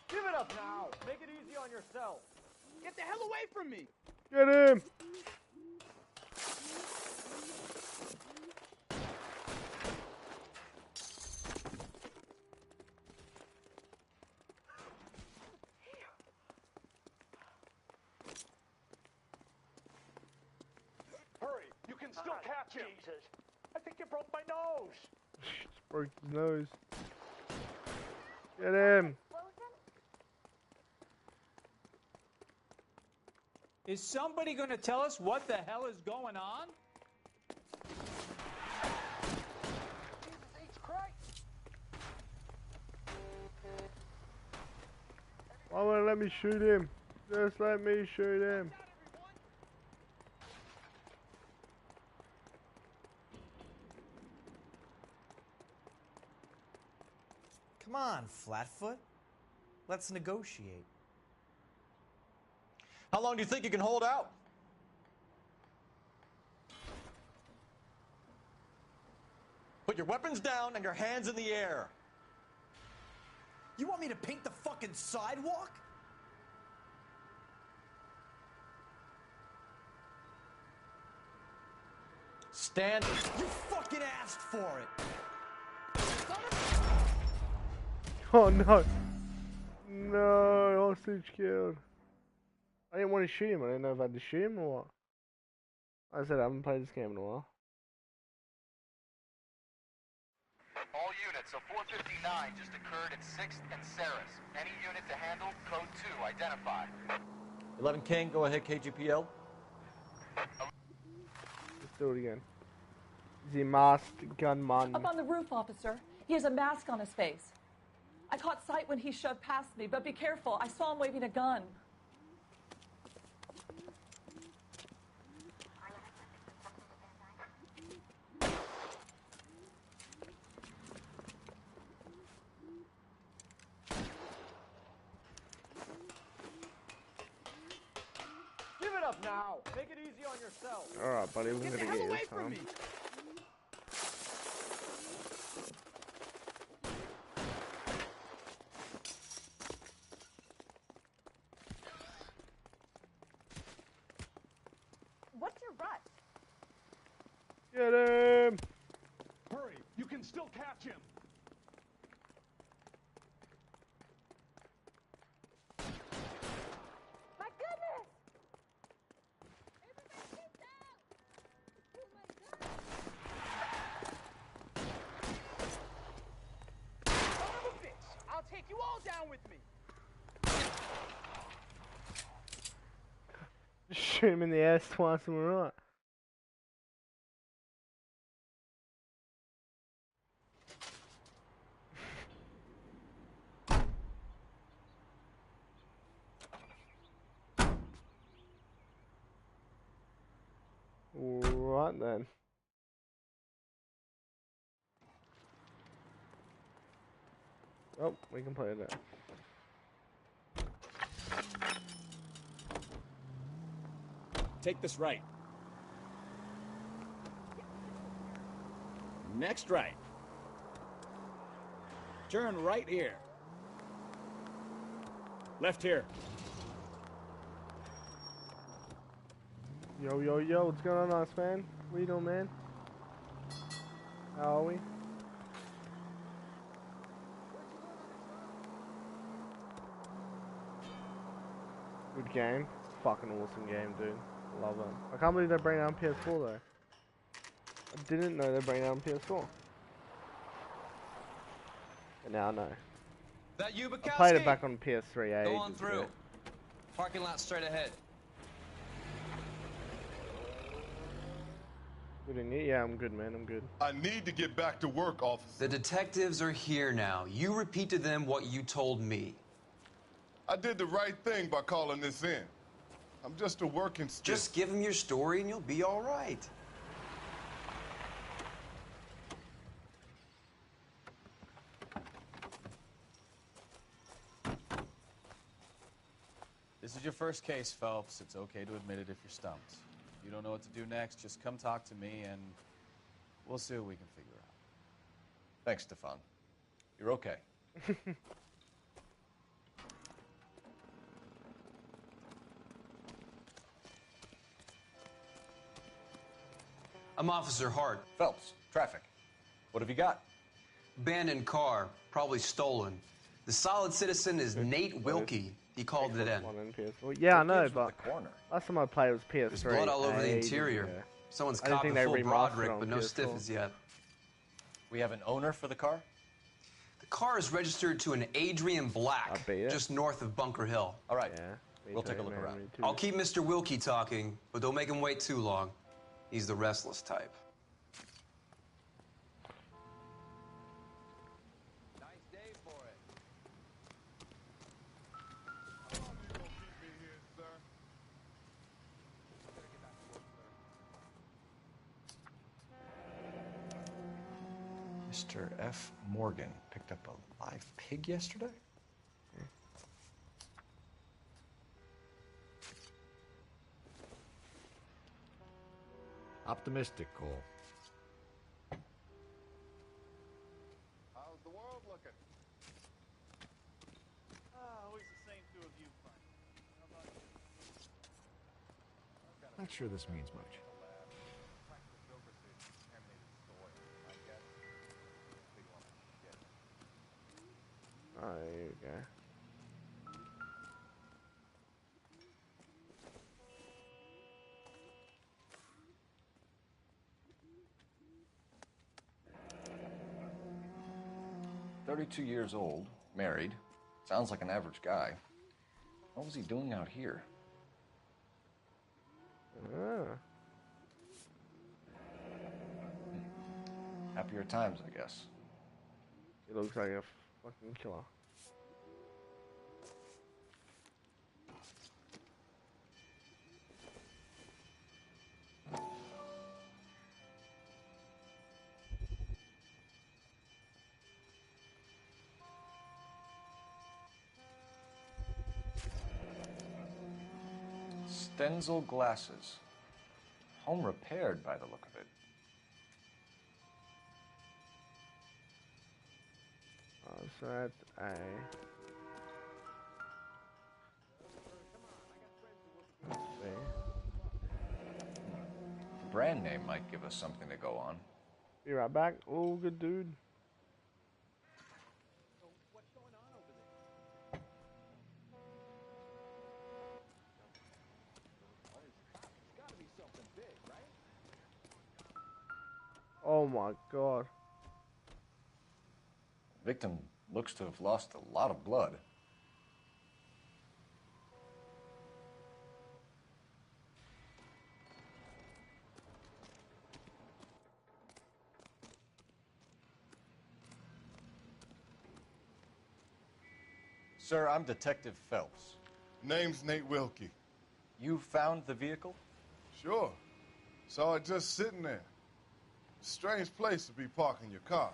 Give it up now. Make it easy on yourself. Get the hell away from me. Get him. Hurry. You can still catch him. Jesus. I think you broke my nose. Just broke his nose. Get him. Is somebody going to tell us what the hell is going on? Why won't it let me shoot him? Just let me shoot him. Come on, Flatfoot. Let's negotiate. How long do you think you can hold out? Put your weapons down and your hands in the air. You want me to paint the fucking sidewalk? Stand. You fucking asked for it. Oh no. No, hostage killed. I didn't want to shoot him. I didn't know if I had to shoot him or what. Like I said, I haven't played this game in a while. All units, a 459 just occurred in 6th and Saris. Any unit to handle, code 2, identified. 11 King, go ahead, KGPL. Let's do it again. The masked gunman. Up on the roof, officer. He has a mask on his face. I caught sight when he shoved past me, but be careful. I saw him waving a gun. Give it up now. Make it easy on yourself. Alright, buddy, we're Get gonna the get hell you away this from time. me. What's your rush? Get him! Hurry, you can still catch him. My goodness! Son of a bitch! I'll take you all down with me. Shoot him in the ass twice and we're right. Right then. Oh, we can play that. Take this right. Next right. Turn right here. Left here. Yo, yo, yo, what's going on, nice man? What you doing, man? How are we? Good game. Fucking awesome game, dude. Love it. I can't believe they bring it out on PS4 though. I didn't know they bring it out on PS4. But now I know. That you, Bukowski? I played it back on PS3 Go on ages through. ago. Parking lot straight ahead. Good in you? Yeah, I'm good, man. I'm good. I need to get back to work, officer. The detectives are here now. You repeat to them what you told me. I did the right thing by calling this in. I'm just a working stiff. Just give them your story and you'll be all right. This is your first case, Phelps. It's okay to admit it if you're stumped. If you don't know what to do next, just come talk to me and we'll see what we can figure out. Thanks, Stefan. You're okay. I'm Officer Hart. Phelps, traffic. What have you got? Abandoned car, probably stolen. The solid citizen is Nate Wilkie. He called it in. Well, yeah, I know, but last time I played was PS3. There's blood all over the interior. ago. Someone's I didn't copping think they full remastered Broderick, on but no PS4. stiffers yet. We have an owner for the car? The car is registered to an Adrian Black, just north of Bunker Hill. All right. Yeah, we'll take a look around. I'll keep Mr. Wilkie talking, but don't make him wait too long. He's the restless type. Mr. F. Morgan picked up a live pig yesterday? Optimistic, Cole. How's the world looking? Always the same two of you, Frank. How about you? Not sure this means much. Oh, there you go. "32 years old, married. Sounds like an average guy. What was he doing out here?" Happier times, I guess. He looks like a fucking killer. Stenzel glasses. Home repaired by the look of it. Oh, so that's A. B. The brand name might give us something to go on. Be right back. Oh, good dude. Oh my god. Victim looks to have lost a lot of blood. Sir, I'm Detective Phelps. Name's Nate Wilkie. You found the vehicle? Sure. Saw it just sitting there. Strange place to be parking your car.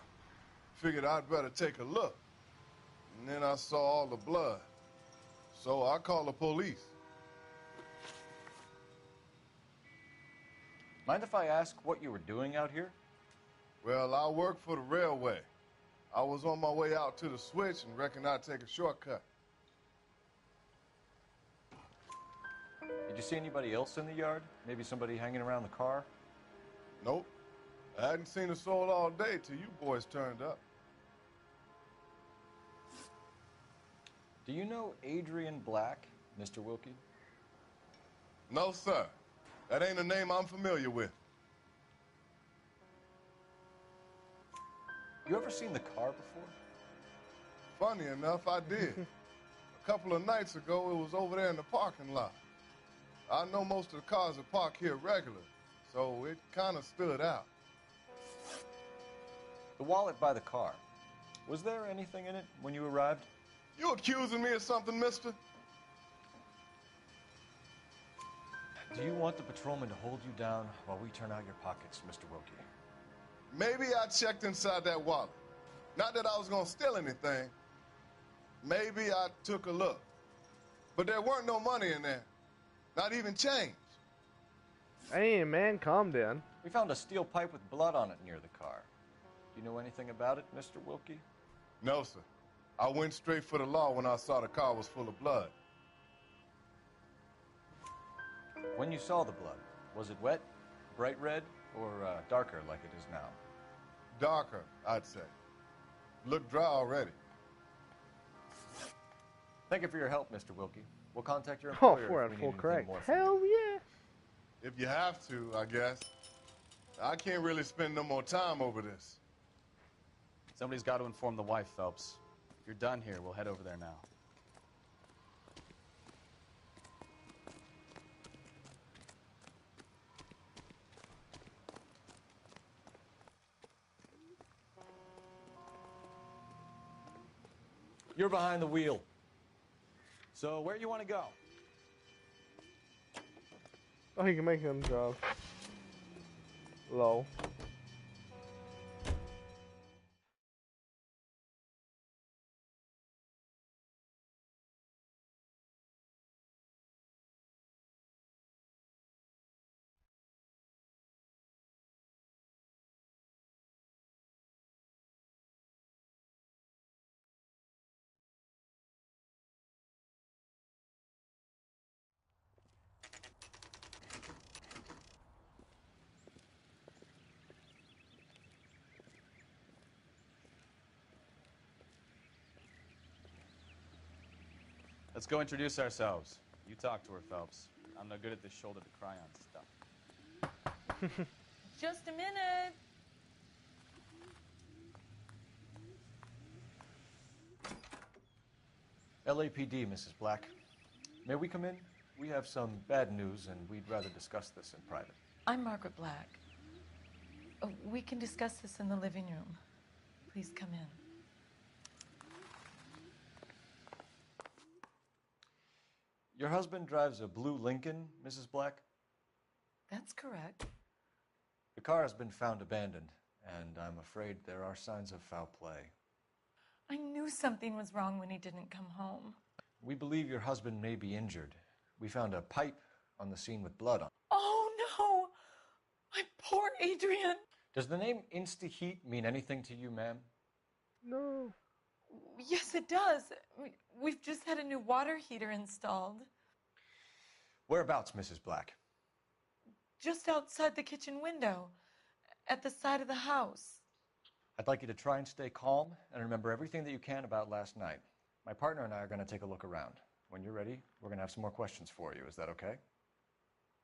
Figured I'd better take a look. And then I saw all the blood. So I called the police. Mind if I ask what you were doing out here? Well, I work for the railway. I was on my way out to the switch and reckoned I'd take a shortcut. Did you see anybody else in the yard? Maybe somebody hanging around the car? Nope. I hadn't seen a soul all day till you boys turned up. Do you know Adrian Black, Mr. Wilkie? No, sir. That ain't a name I'm familiar with. You ever seen the car before? Funny enough, I did. A couple of nights ago, it was over there in the parking lot. I know most of the cars are parked here regular, so it kind of stood out. The wallet by the car. Was there anything in it when you arrived? You accusing me of something, mister? Do you want the patrolman to hold you down while we turn out your pockets, Mr. Wilkie? Maybe I checked inside that wallet. Not that I was going to steal anything. Maybe I took a look. But there weren't no money in there. Not even change. Hey, man, calm down. We found a steel pipe with blood on it near the car. Do you know anything about it, Mr. Wilkie? No, sir. I went straight for the law when I saw the car was full of blood. When you saw the blood, was it wet, bright red, or darker like it is now? Darker, I'd say. Looked dry already. Thank you for your help, Mr. Wilkie. We'll contact your Oh, employer 4 out if of we 4 need correct. anything more from you. Hell yeah. If you have to, I guess. I can't really spend no more time over this. Somebody's got to inform the wife, Phelps. If you're done here, we'll head over there now. You're behind the wheel. So, where do you want to go? Oh, he can make him drive. Low. Let's go introduce ourselves. You talk to her, Phelps. I'm no good at this shoulder-to-cry on stuff. Just a minute. LAPD, Mrs. Black. May we come in? We have some bad news, and we'd rather discuss this in private. I'm Margaret Black. We can discuss this in the living room. Please come in. Your husband drives a blue Lincoln, Mrs. Black? That's correct. The car has been found abandoned, and I'm afraid there are signs of foul play. I knew something was wrong when he didn't come home. We believe your husband may be injured. We found a pipe on the scene with blood on it. Oh, no! My poor Adrian! Does the name Insta-Heat mean anything to you, ma'am? No. Yes, it does. We've just had a new water heater installed. Whereabouts, Mrs. Black? Just outside the kitchen window, at the side of the house. I'd like you to try and stay calm and remember everything that you can about last night. My partner and I are going to take a look around. When you're ready, we're going to have some more questions for you. Is that okay?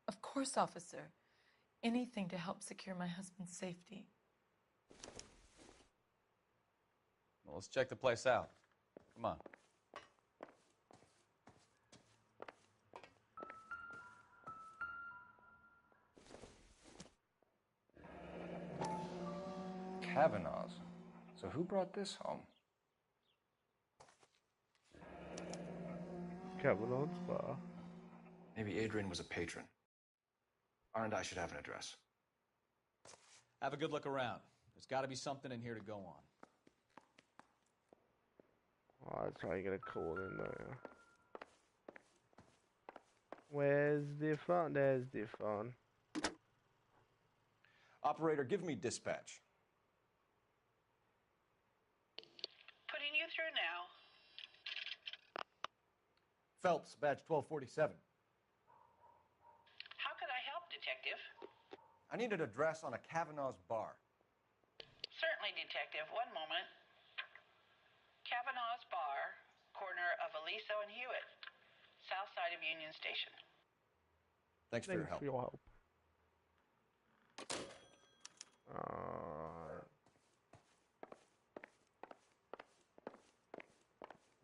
Of course, officer. Anything to help secure my husband's safety. Well, let's check the place out. Come on. Kavanaugh's. So who brought this home? Kavanaugh's bar. Maybe Adrian was a patron. R&I should have an address. Have a good look around. There's got to be something in here to go on. Oh, that's how you get a call in there. Where's the phone? There's the phone. Operator, give me dispatch. Putting you through now. Phelps, badge 1247. How could I help, Detective? I need an address on a Kavanaugh's bar. Certainly, Detective. One moment. Kavanaugh's Bar, corner of Aliso and Hewitt, south side of Union Station. Thanks for your help.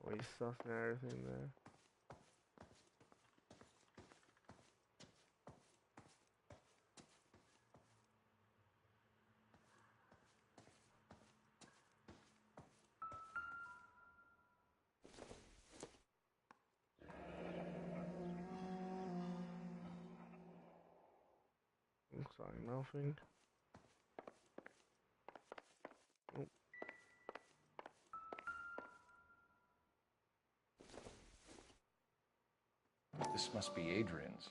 Waste stuff and everything there. Looks like nothing. Oh. This must be Adrian's.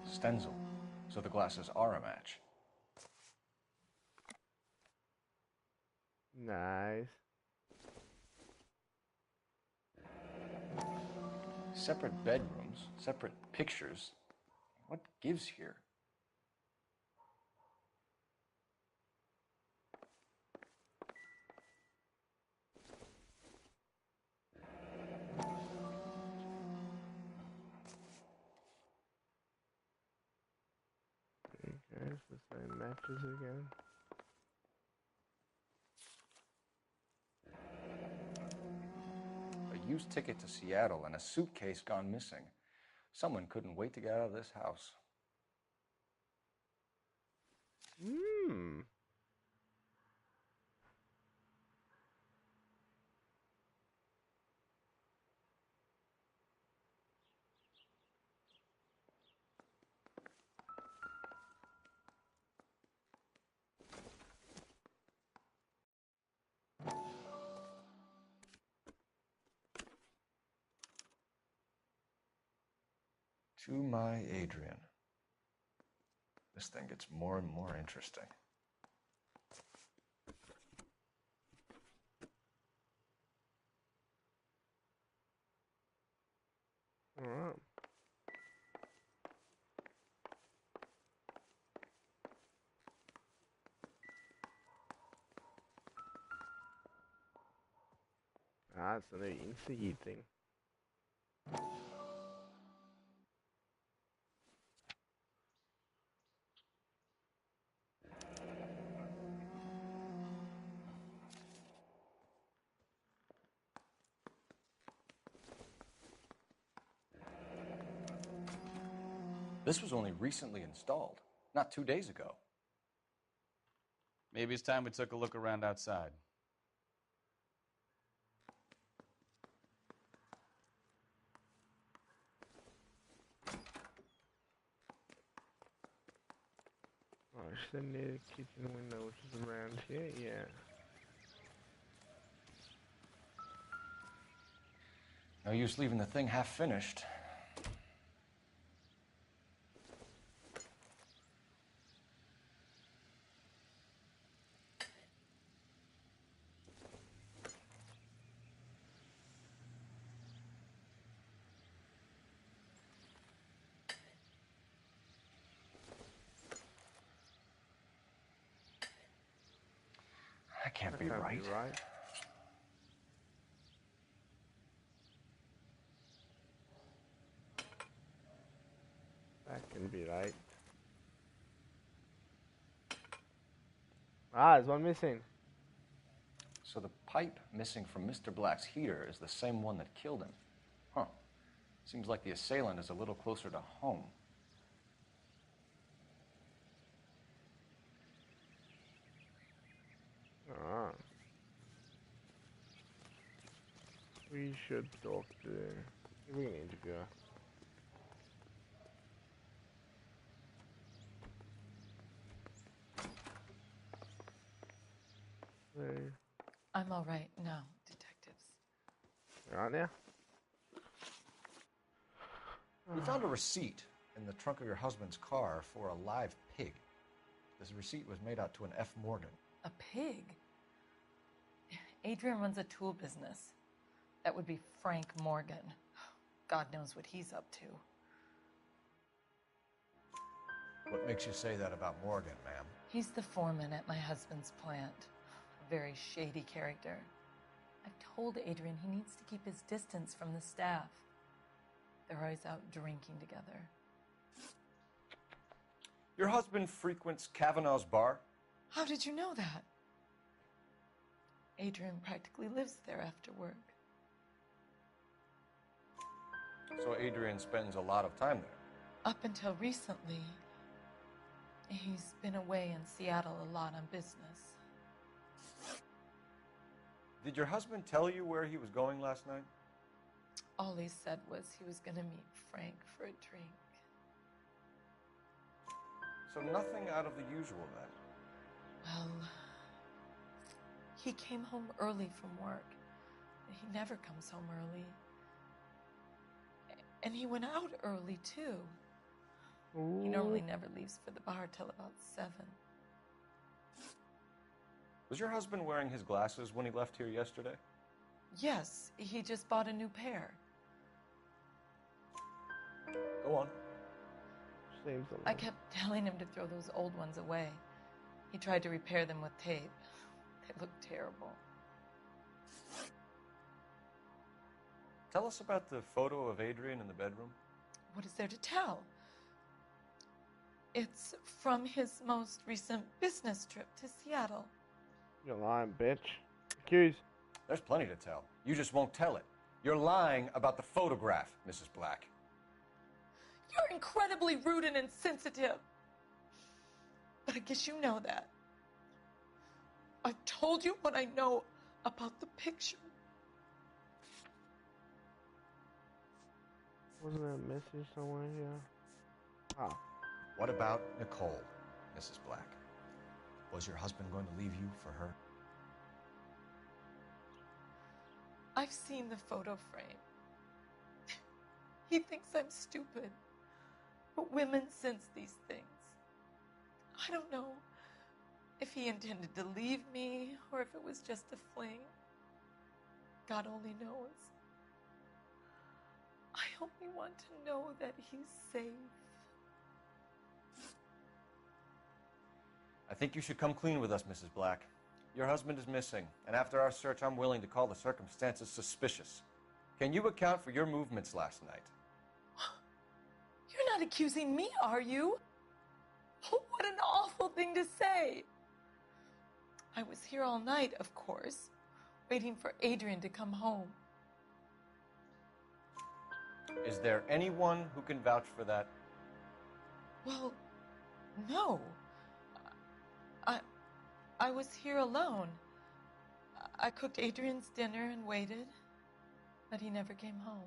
Stenzel. So the glasses are a match. Nice. Separate bedrooms, separate pictures. What gives here? Okay, it's the same matches again. A used ticket to Seattle and a suitcase gone missing. Someone couldn't wait to get out of this house. Hmm. To my Adrian. This thing gets more and more interesting. All right. Alltså det är inte eating. This was only recently installed, not 2 days ago. Maybe it's time we took a look around outside. Oh, shouldn't need a kitchen window, which is around here, yeah. No use leaving the thing half finished. That can't be right. That can be right. Ah, there's one missing. So the pipe missing from Mr. Black's heater is the same one that killed him. Huh. Seems like the assailant is a little closer to home. Ah. We should talk to... We need to go. There. I'm all right now, detectives. You're on there? We found a receipt in the trunk of your husband's car for a live pig. This receipt was made out to an F. Morgan. A pig? Adrian runs a tool business. That would be Frank Morgan. God knows what he's up to. What makes you say that about Morgan, ma'am? He's the foreman at my husband's plant. A very shady character. I've told Adrian he needs to keep his distance from the staff. They're always out drinking together. Your husband frequents Kavanaugh's bar? How did you know that? Adrian practically lives there after work. So Adrian spends a lot of time there? Up until recently, he's been away in Seattle a lot on business. Did your husband tell you where he was going last night? All he said was he was going to meet Frank for a drink. So nothing out of the usual then? Well, he came home early from work. He never comes home early. And he went out early, too. Ooh. He normally never leaves for the bar till about 7. Was your husband wearing his glasses when he left here yesterday? Yes, he just bought a new pair. Go on. Seems a I kept telling him to throw those old ones away. He tried to repair them with tape. They look terrible. Tell us about the photo of Adrian in the bedroom. What is there to tell? It's from his most recent business trip to Seattle. You're lying, bitch. Accused. There's plenty to tell. You just won't tell it. You're lying about the photograph, Mrs. Black. You're incredibly rude and insensitive. But I guess you know that. I've told you what I know about the picture. Wasn't there a message somewhere here? Ah. What about Nicole, Mrs. Black? Was your husband going to leave you for her? I've seen the photo frame. He thinks I'm stupid. But women sense these things. I don't know if he intended to leave me or if it was just a fling. God only knows. I only want to know that he's safe. I think you should come clean with us, Mrs. Black. your husband is missing, and after our search, I'm willing to call the circumstances suspicious. Can you account for your movements last night? You're not accusing me, are you? What an awful thing to say. I was here all night, of course, waiting for Adrian to come home. Is there anyone who can vouch for that? Well, no. I was here alone. I cooked Adrian's dinner and waited, but he never came home.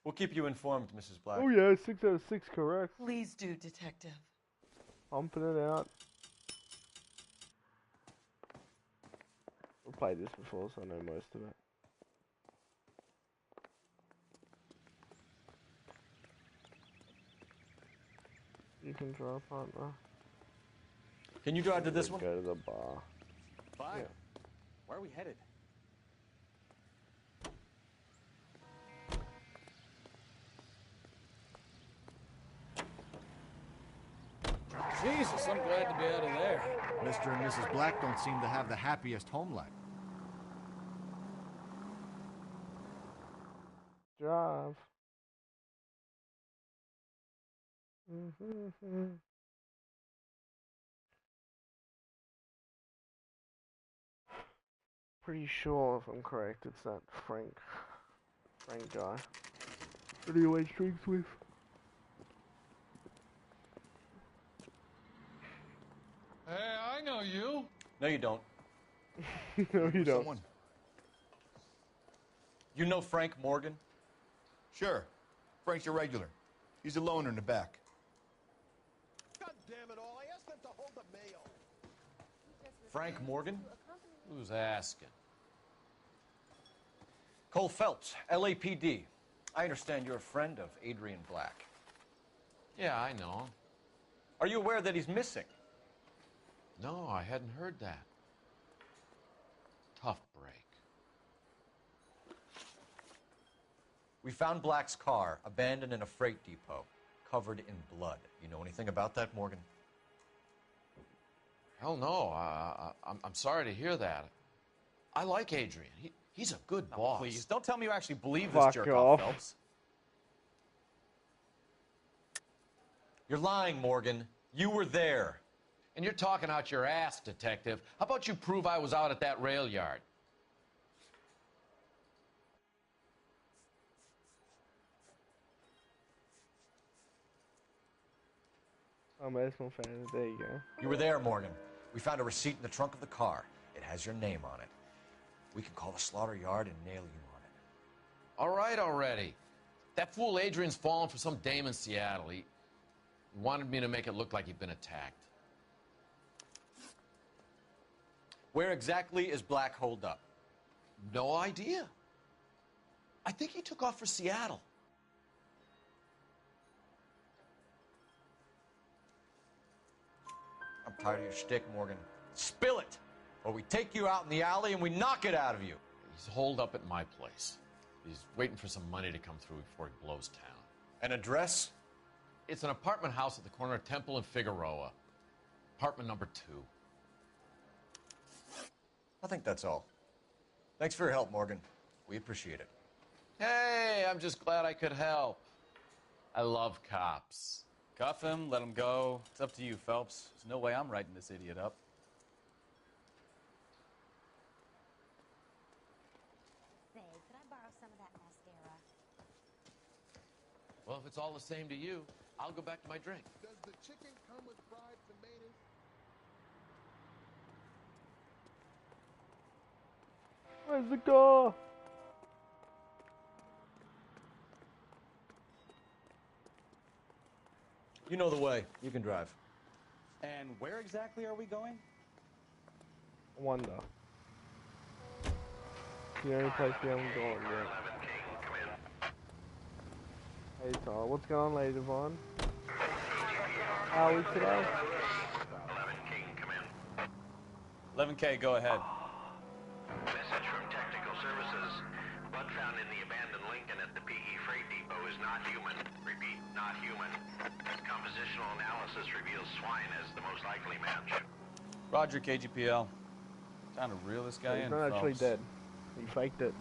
We'll keep you informed, Mrs. Black. Oh yeah, 6 out of 6 correct. Please do, Detective. Pumping it out. I've played this before, so I know most of it. You can drive, partner. Can you drive to this one? Go to the bar. Fine. Yeah. Where are we headed? Jesus, I'm glad to be out of there. Mr. and Mrs. Black don't seem to have the happiest home life. Drive. Pretty sure, if I'm correct, it's that Frank guy that he always drinks with. Hey, I know you. No, you don't. No, you don't. Someone. You know Frank Morgan? Sure. Frank's your regular. He's a loner in the back. God damn it all, I asked them to hold the mail. Frank Morgan? Who's asking? Cole Phelps, LAPD. I understand you're a friend of Adrian Black. Yeah, I know him. Are you aware that he's missing? No, I hadn't heard that. Tough break. We found Black's car, abandoned in a freight depot, covered in blood. You know anything about that, Morgan? Hell no. I'm sorry to hear that. I like Adrian. He's a good boss. Please, don't tell me you actually believe Fuck this jerk off. off, Phelps. You're lying, Morgan. You were there. And you're talking out your ass, detective. How about you prove I was out at that rail yard? I'm a small fan. There you go. You were there, Morgan. We found a receipt in the trunk of the car. It has your name on it. We can call the slaughter yard and nail you on it. All right already. That fool Adrian's fallen for some dame in Seattle. He wanted me to make it look like he'd been attacked. Where exactly is Black holed up? No idea. I think he took off for Seattle. I'm tired of your shtick, Morgan. Spill it! Or we take you out in the alley and we knock it out of you. He's holed up at my place. He's waiting for some money to come through before he blows town. An address? It's an apartment house at the corner of Temple and Figueroa. Apartment number 2. I think that's all. Thanks for your help, Morgan. We appreciate it. Hey, I'm just glad I could help. I love cops. Cuff him, let him go. It's up to you, Phelps. There's no way I'm writing this idiot up. Say, could I borrow some of that mascara? Well, if it's all the same to you, I'll go back to my drink. Does the chicken come with fried tomatoes? Where's the car? You know the way. You can drive. And where exactly are we going? Wonder. The only place we haven't gone yet. Hey Tyler, what's going on, Lady Devon? How are we today? 11K, go ahead. Message from Technical Services. Blood found in the abandoned Lincoln at the PE Freight Depot is not human. Repeat, not human. Compositional analysis reveals swine as the most likely match. Roger, KGPL. Time to reel this guy He's in, not actually Phelps. dead. He faked it.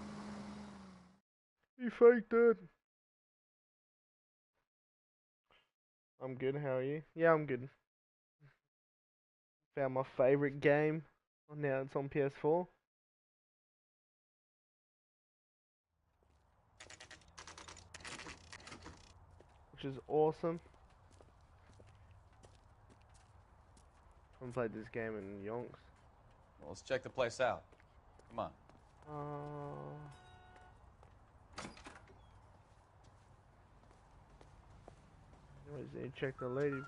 He faked it. I'm good, how are you? Yeah, I'm good. Found my favorite game. Now it's on ps4. Which is awesome. I haven't played this game in yonks. Well, let's check the place out. Come on. Where's he? Check the lady.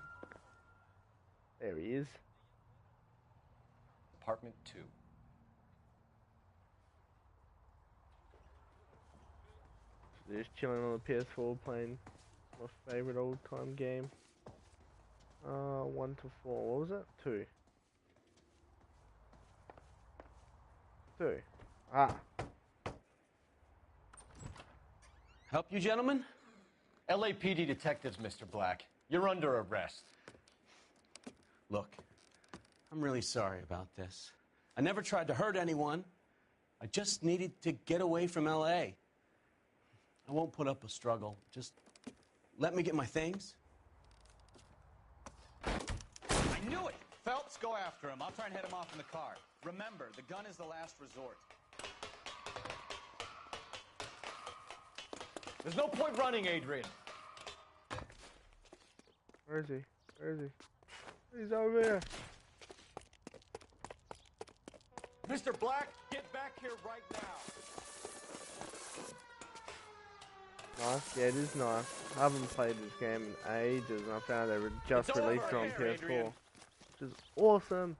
There he is. Apartment 2. Just chilling on the PS4 playing my favorite old time game. 1 to 4. What was it? 2. 2. Ah. Help you, gentlemen? LAPD detectives, Mr. Black. You're under arrest. Look, I'm really sorry about this. I never tried to hurt anyone. I just needed to get away from LA. I won't put up a struggle. Just let me get my things. I knew it! Phelps, go after him. I'll try and head him off in the car. Remember, the gun is the last resort. There's no point running, Adrian. Where is he? Where is he? He's over there. Mr. Black, get back here right now. Nice, yeah, it is nice. I haven't played this game in ages, and I found they just released it on PS4, which is awesome.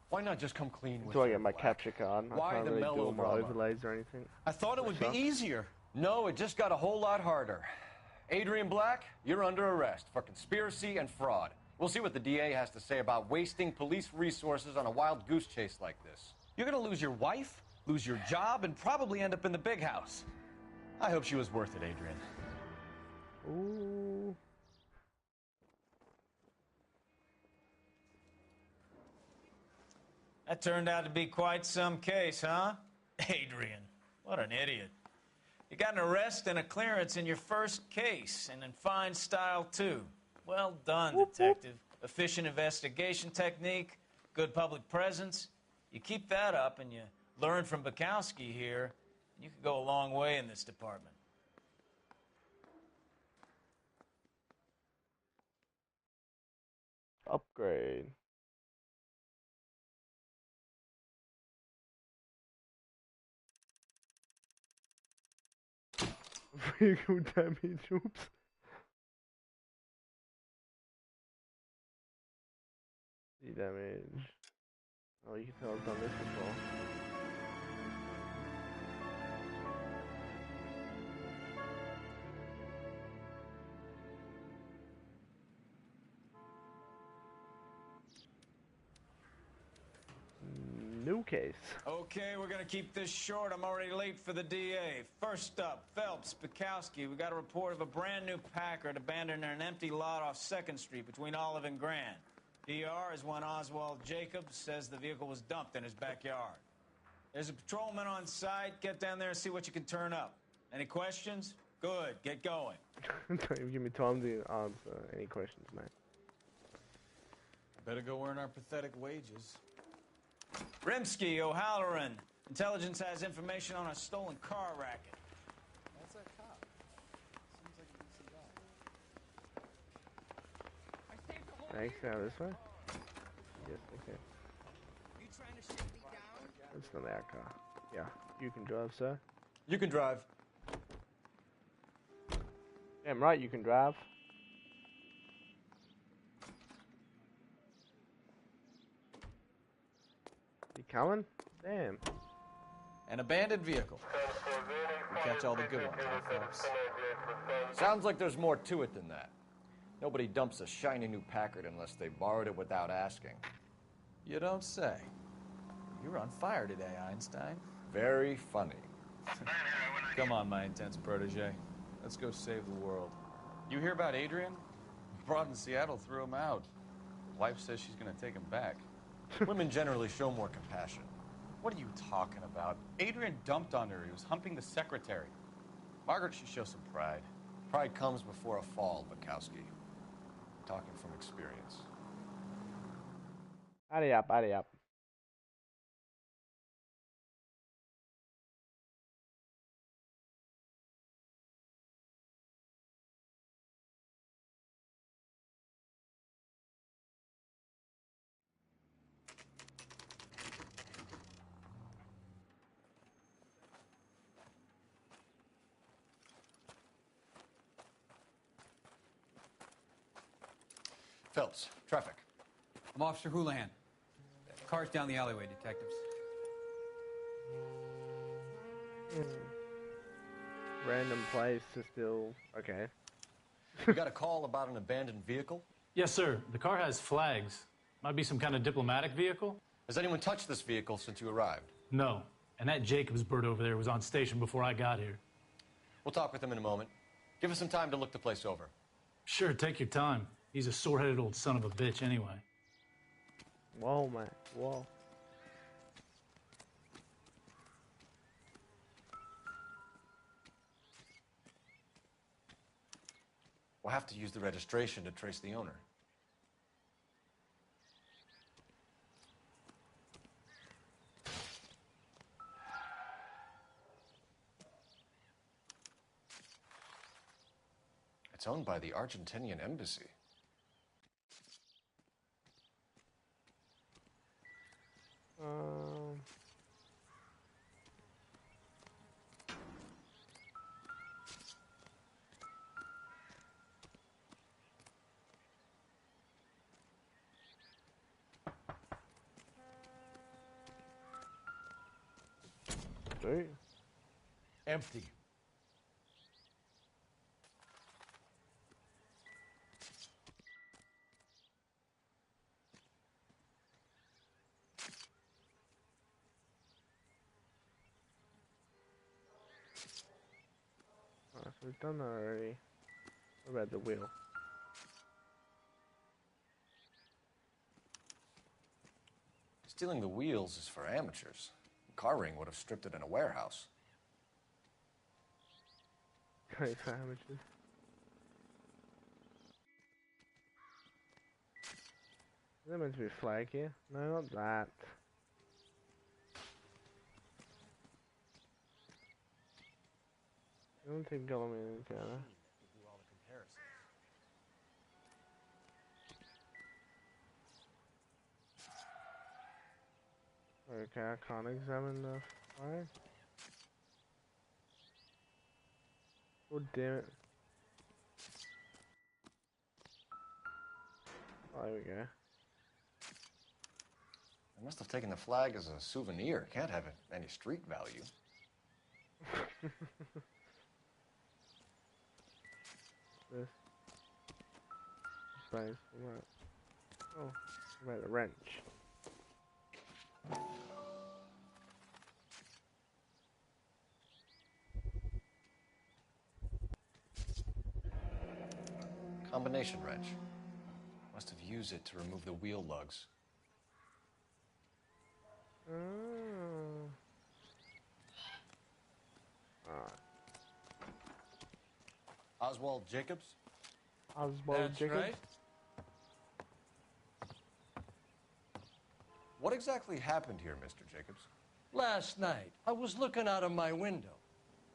Why not just come clean with Until I it, get my Black? capture card. I Why can't the really do all my melodrama? overlays or anything. I thought it would be Stuff. easier. No, it just got a whole lot harder. Adrian Black, you're under arrest for conspiracy and fraud. We'll see what the DA has to say about wasting police resources on a wild goose chase like this. You're gonna lose your wife, lose your job, and probably end up in the big house. I hope she was worth it, Adrian. Ooh. That turned out to be quite some case, huh? Adrian, what an idiot. You got an arrest and a clearance in your first case, and in fine style, too. Well done, detective. Efficient investigation technique, good public presence. You keep that up and you learn from Bukowski here, you could go a long way in this department. Upgrade. Vehicle damage, oops. The damage. Oh, you can tell I've done this before. New case. Okay, we're gonna keep this short. I'm already late for the DA. First up, Phelps, Bukowski. We got a report of a brand new Packard abandoned in an empty lot off 2nd Street between Olive and Grand. DR is one Oswald Jacobs says the vehicle was dumped in his backyard. There's a patrolman on site. Get down there and see what you can turn up. Any questions? Good, get going. Don't even give me time to answer any questions, mate. Better go earn our pathetic wages. Rimsky, O'Halloran. Intelligence has information on a stolen car racket. That's that cop. Seems like a decent guy. Thanks, now this way? Yes, okay. That's not our car. Yeah, you can drive, sir. You can drive. Damn right, you can drive. You coming? Damn. An abandoned vehicle. We catch all the good ones, huh, Phelps? Sounds like there's more to it than that. Nobody dumps a shiny new Packard unless they borrowed it without asking. You don't say. You're on fire today, Einstein. Very funny. Come on, my intense protege. Let's go save the world. You hear about Adrian? Broad in Seattle threw him out. Wife says she's gonna take him back. Women generally show more compassion. What are you talking about? Adrian dumped on her. He was humping the secretary. Margaret should show some pride. Pride comes before a fall, Bukowski. I'm talking from experience. Hurry up, hurry up. Phelps, traffic. I'm Officer Houlihan. Car's down the alleyway, detectives. Random place to still... Okay. You got a call about an abandoned vehicle? Yes, sir. The car has flags. Might be some kind of diplomatic vehicle. Has anyone touched this vehicle since you arrived? No. And that Jacobs bird over there was on station before I got here. We'll talk with him in a moment. Give us some time to look the place over. Sure, take your time. He's a sore-headed old son of a bitch anyway. Whoa, man. Whoa. We'll have to use the registration to trace the owner. It's owned by the Argentinian embassy. Empty. So we've done that already. What about the wheel? Stealing the wheels is for amateurs. Car ring would have stripped it in a warehouse. Great for amateurs. Is there meant to be a flag here? No, not that. I don't think got me in together. Okay, I can't examine the flag. Oh damn it. Oh, there we go. They must have taken the flag as a souvenir. Can't have any street value. This. Space. Right. Oh, about a wrench. Combination wrench. Must have used it to remove the wheel lugs. Oswald Jacobs? Oswald That's Jacobs? right. What exactly happened here, Mr. Jacobs? Last night, I was looking out of my window.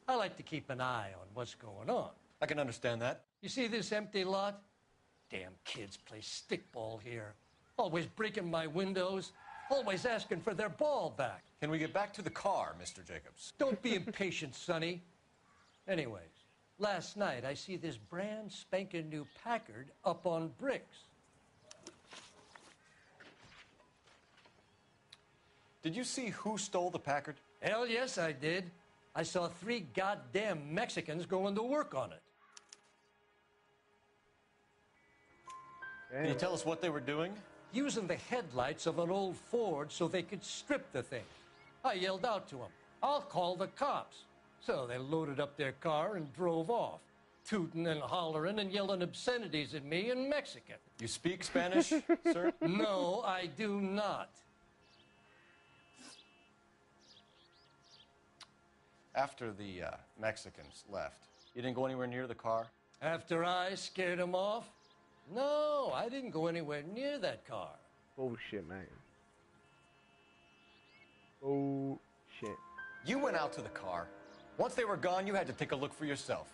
I like to keep an eye on what's going on. I can understand that. You see this empty lot? Damn kids play stickball here. Always breaking my windows, always asking for their ball back. Can we get back to the car, Mr. Jacobs? Don't be impatient, Sonny. Anyways, last night I see this brand spanking new Packard up on bricks. Did you see who stole the Packard? Hell yes, I did. I saw 3 goddamn Mexicans going to work on it. Can you tell us what they were doing? Using the headlights of an old Ford so they could strip the thing. I yelled out to them, "I'll call the cops." So they loaded up their car and drove off, tooting and hollering and yelling obscenities at me in Mexican. You speak Spanish, sir? No, I do not. After the Mexicans left, you didn't go anywhere near the car? After I scared him off? No, I didn't go anywhere near that car. Bullshit, man. Bullshit. You went out to the car. Once they were gone, you had to take a look for yourself.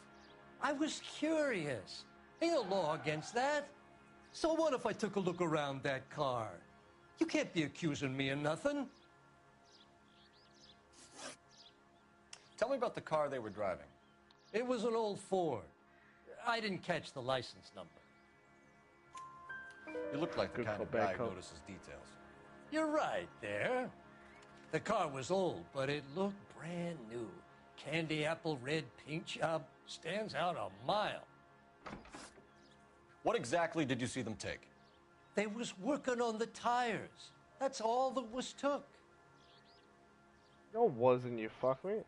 I was curious. Ain't no law against that. So what if I took a look around that car? You can't be accusing me of nothing. Tell me about the car they were driving. It was an old Ford. I didn't catch the license number. You look like the kind of guy who notices details. You're right there. The car was old, but it looked brand new. Candy apple red paint job stands out a mile. What exactly did you see them take? They was working on the tires. That's all that was took. No, it wasn't, you fuckwit.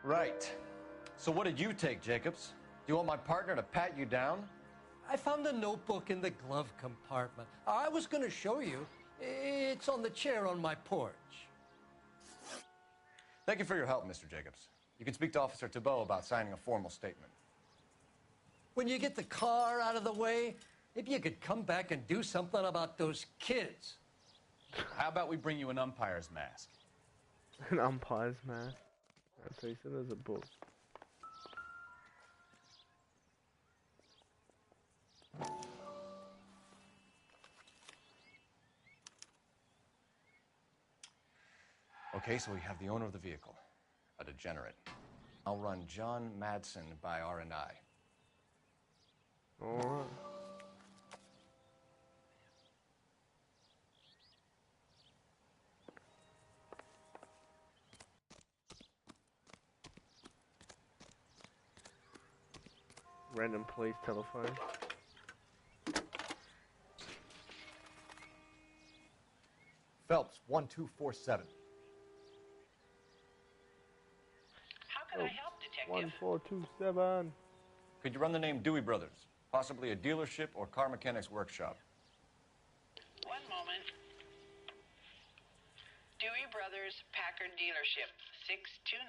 Right. So what did you take, Jacobs? Do you want my partner to pat you down? I found a notebook in the glove compartment. I was going to show you. It's on the chair on my porch. Thank you for your help, Mr. Jacobs. You can speak to Officer Thibault about signing a formal statement. When you get the car out of the way, maybe you could come back and do something about those kids. How about we bring you an umpire's mask? An umpire's mask? That's what he said, there's a book. Okay, so we have the owner of the vehicle, a degenerate. I'll run John Madsen by R&I. All right. Random police telephone. Phelps, 1247. How can I help, Detective? 1427. Could you run the name Dewey Brothers? Possibly a dealership or car mechanics workshop. One moment. Dewey Brothers Packard Dealership, 629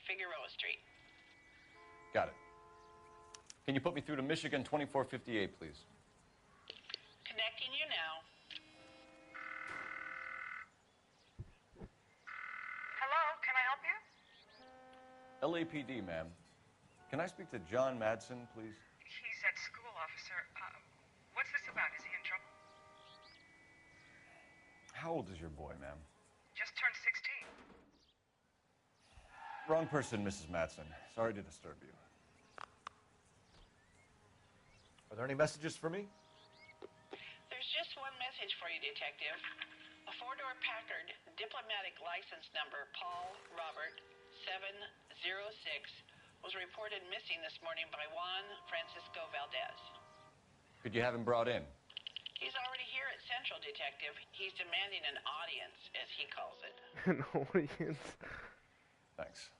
Figueroa Street. Got it. Can you put me through to Michigan 2458, please? Connecting you now. Hello, can I help you? LAPD, ma'am. Can I speak to John Madsen, please? He's at school, officer. What's this about? Is he in trouble? How old is your boy, ma'am? Just turned 16. Wrong person, Mrs. Madsen. Sorry to disturb you. Are there any messages for me? There's just one message for you, Detective. A four-door Packard, diplomatic license number Paul Robert 706, was reported missing this morning by Juan Francisco Valdez. Could you have him brought in? He's already here at Central, Detective. He's demanding an audience, as he calls it. An audience? Thanks.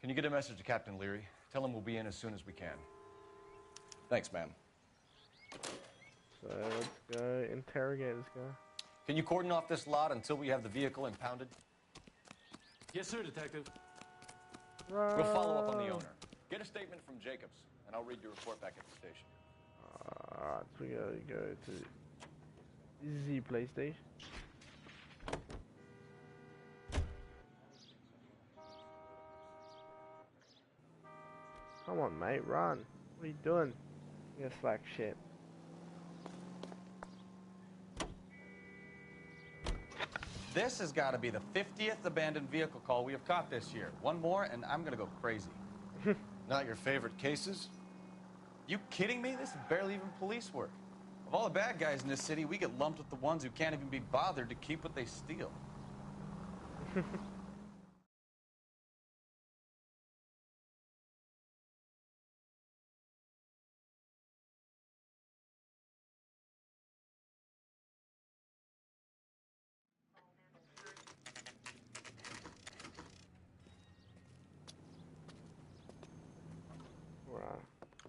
Can you get a message to Captain Leary? Tell him we'll be in as soon as we can. Thanks, ma'am. So let's go interrogate this guy. Can you cordon off this lot until we have the vehicle impounded? Yes, sir, Detective. We'll follow up on the owner. Get a statement from Jacobs, and I'll read your report back at the station. Alright, so we gotta go to the PlayStation. Come on, mate, run. What are you doing? You slack shit. This has got to be the 50th abandoned vehicle call we have caught this year. One more, and I'm going to go crazy. Not your favorite cases? You kidding me? This is barely even police work. Of all the bad guys in this city, we get lumped with the ones who can't even be bothered to keep what they steal.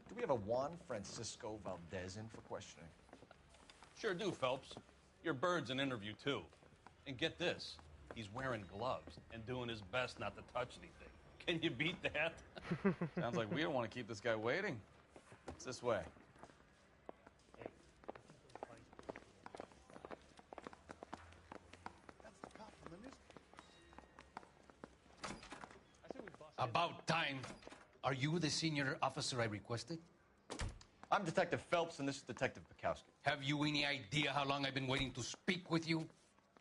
Do we have a Juan Francisco Valdez in for questioning? Sure do, Phelps. Your bird's an interview, too. And get this. He's wearing gloves and doing his best not to touch anything. Can you beat that? Sounds like we don't want to keep this guy waiting. It's this way. About time. Are you the senior officer I requested? I'm Detective Phelps, and this is Detective Bukowski. Have you any idea how long I've been waiting to speak with you?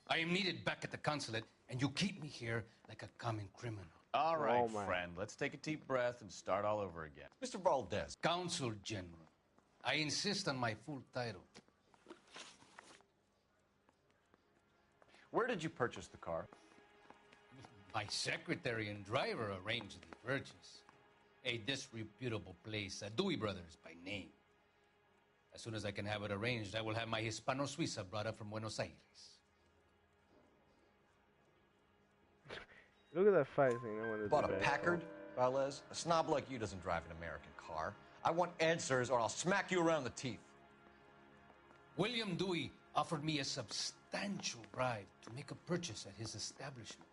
I am needed back at the consulate, and you keep me here like a common criminal. All right, friend. Let's take a deep breath and start all over again. Mr. Valdez. Consul General. I insist on my full title. Where did you purchase the car? My secretary and driver arranged the purchase. A disreputable place, Dewey Brothers by name. As soon as I can have it arranged, I will have my Hispano-Suiza brought up from Buenos Aires. Look at that face, you know, when it's Bought a Packard, Valdez? A snob like you doesn't drive an American car. I want answers or I'll smack you around the teeth. William Dewey offered me a substantial bribe to make a purchase at his establishment.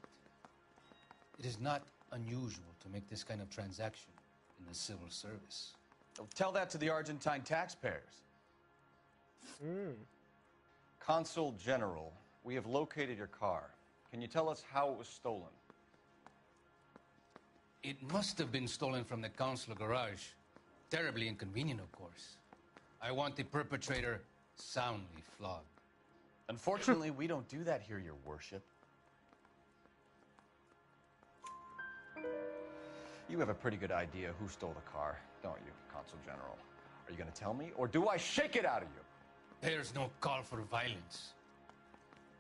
It is not unusual to make this kind of transaction in the civil service. Well, tell that to the Argentine taxpayers. Consul General, we have located your car. Can you tell us how it was stolen? It must have been stolen from the consular garage. Terribly inconvenient, of course. I want the perpetrator soundly flogged. Unfortunately, we don't do that here, your worship. You have a pretty good idea who stole the car, don't you, Consul General? Are you going to tell me, or do I shake it out of you? There's no call for violence.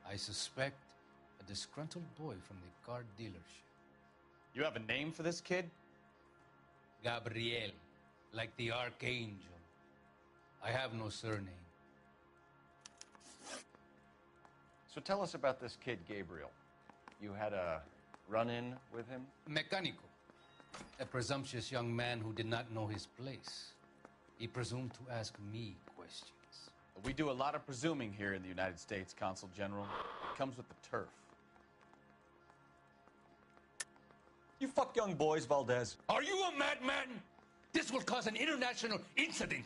I suspect a disgruntled boy from the car dealership. You have a name for this kid? Gabriel, like the archangel. I have no surname. So tell us about this kid, Gabriel. You had a run-in with him? Mecánico. A presumptuous young man who did not know his place. He presumed to ask me questions. We do a lot of presuming here in the United States, Consul General. It comes with the turf. You fuck young boys, Valdez. Are you a madman? This will cause an international incident.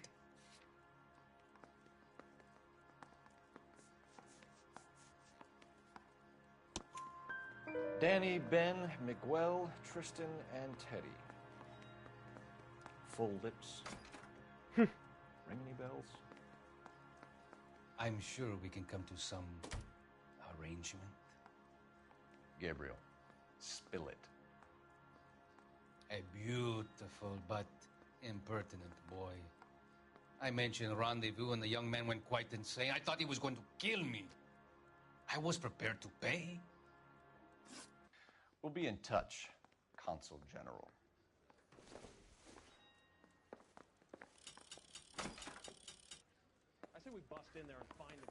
Danny, Ben, Miguel, Tristan, and Teddy. Full lips. Ring any bells? I'm sure we can come to some arrangement. Gabriel, spill it. A beautiful but impertinent boy. I mentioned rendezvous and the young man went quite insane. I thought he was going to kill me. I was prepared to pay. We'll be in touch, Consul General. I say we bust in there and find the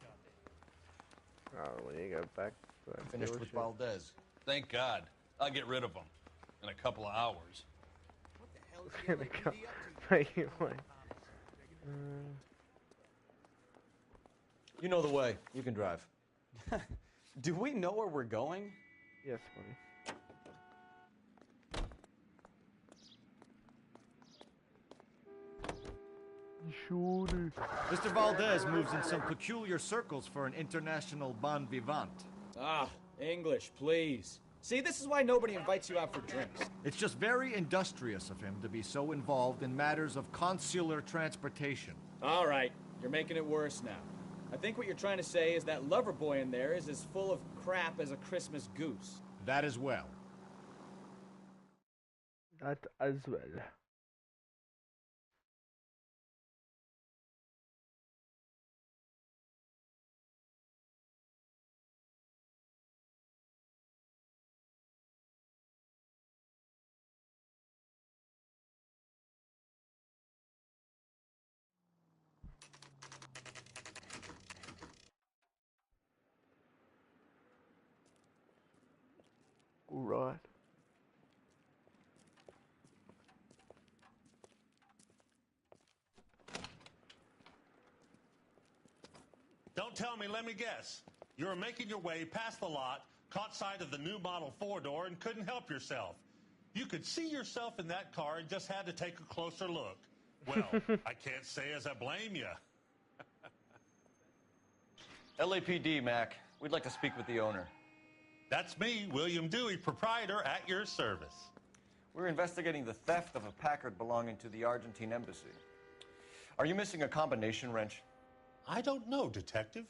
goddamn. Oh, when you go back to that Finished with dealership. Valdez. Thank God. I'll get rid of him in a couple of hours. What the hell is It's he gonna like go. really up to? Thank you, Mike. You know the way. You can drive. Do we know where we're going? Yes, buddy. Sure. Mr. Valdez moves in some peculiar circles for an international bon vivant. Ah, English, please. See, this is why nobody invites you out for drinks. It's just very industrious of him to be so involved in matters of consular transportation. All right, you're making it worse now. I think what you're trying to say is that lover boy in there is as full of crap as a Christmas goose. That as well. That as well. All right. Don't tell me, let me guess. You're making your way past the lot Caught sight of the new model 4-door and couldn't help yourself. You could see yourself in that car and just had to take a closer look. Well, I can't say as I blame you. LAPD, Mac. We'd like to speak with the owner. That's me, William Dewey, proprietor, at your service. We're investigating the theft of a Packard belonging to the Argentine embassy. Are you missing a combination wrench? I don't know, Detective,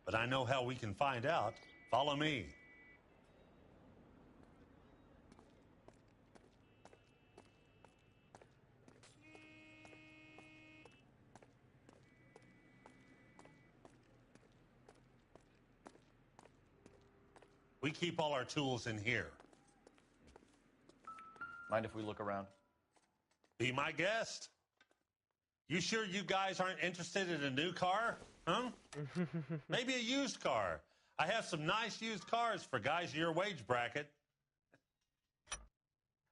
but I know how we can find out. Follow me. We keep all our tools in here. Mind if we look around? Be my guest. You sure you guys aren't interested in a new car? Huh? Maybe a used car. I have some nice used cars for guys in your wage bracket.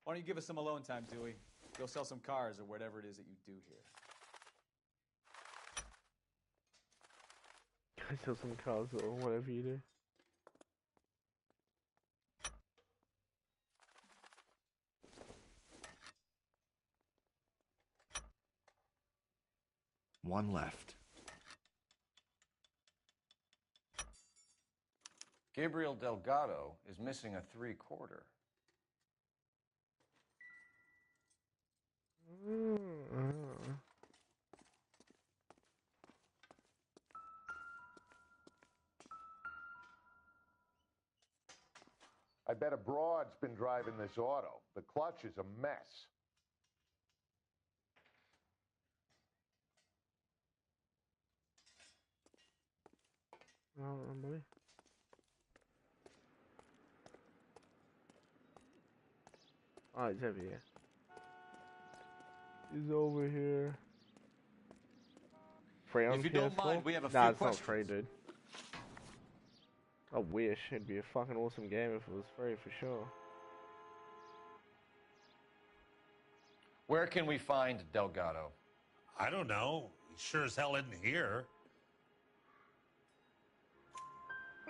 Why don't you give us some alone time, Dewey? Go sell some cars or whatever it is that you do here. I sell some cars or whatever you do. One left. Gabriel Delgado is missing a 3/4. I bet a broad's been driving this auto. The clutch is a mess. Oh, buddy. Oh, he's over here. He's over here. Free on If you PS4? don't mind, we have a nah, few it's questions. not free, dude. I wish it'd be a fucking awesome game if it was free for sure. Where can we find Delgado? I don't know. He sure as hell isn't here.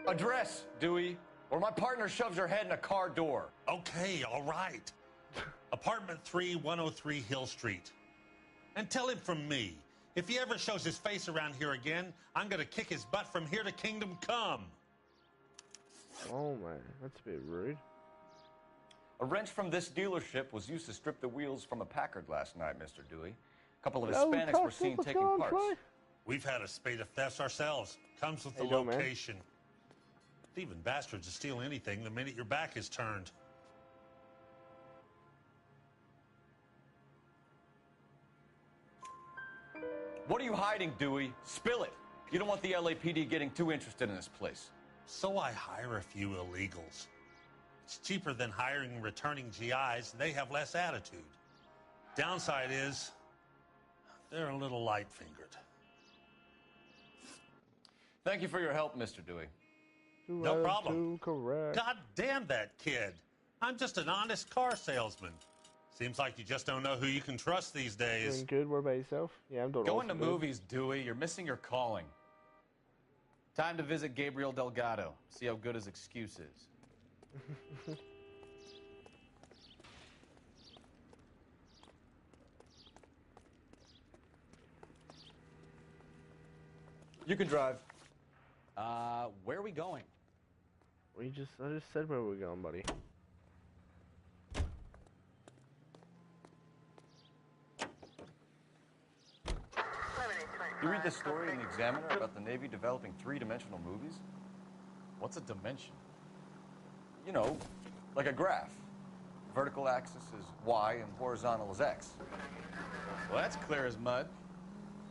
Address, Dewey, or my partner shoves her head in a car door. Okay, all right. Apartment 3, 103 Hill Street. And tell him from me, if he ever shows his face around here again, I'm gonna kick his butt from here to Kingdom Come. Oh man, that's a bit rude. A wrench from this dealership was used to strip the wheels from a Packard last night, Mr. Dewey. A couple of Hello, Hispanics were seen what's taking going on, parts. Troy? We've had a spate of thefts ourselves. Comes with the How you doing, man? location. Thieving bastards to steal anything the minute your back is turned. What are you hiding, Dewey? Spill it. You don't want the LAPD getting too interested in this place. So I hire a few illegals. It's cheaper than hiring returning GIs, and they have less attitude. Downside is, they're a little light-fingered. Thank you for your help, Mr. Dewey. No problem. Correct. God damn that kid. I'm just an honest car salesman. Seems like you just don't know who you can trust these days. Doing good. What about yourself? Yeah, I'm doing Going to awesome, dude. movies, Dewey. You're missing your calling. Time to visit Gabriel Delgado. See how good his excuse is. You can drive. Where are we going? I just said where we're going, buddy. You read this story in the Examiner about the Navy developing three-dimensional movies? What's a dimension? You know, like a graph. Vertical axis is Y and horizontal is X. Well, that's clear as mud.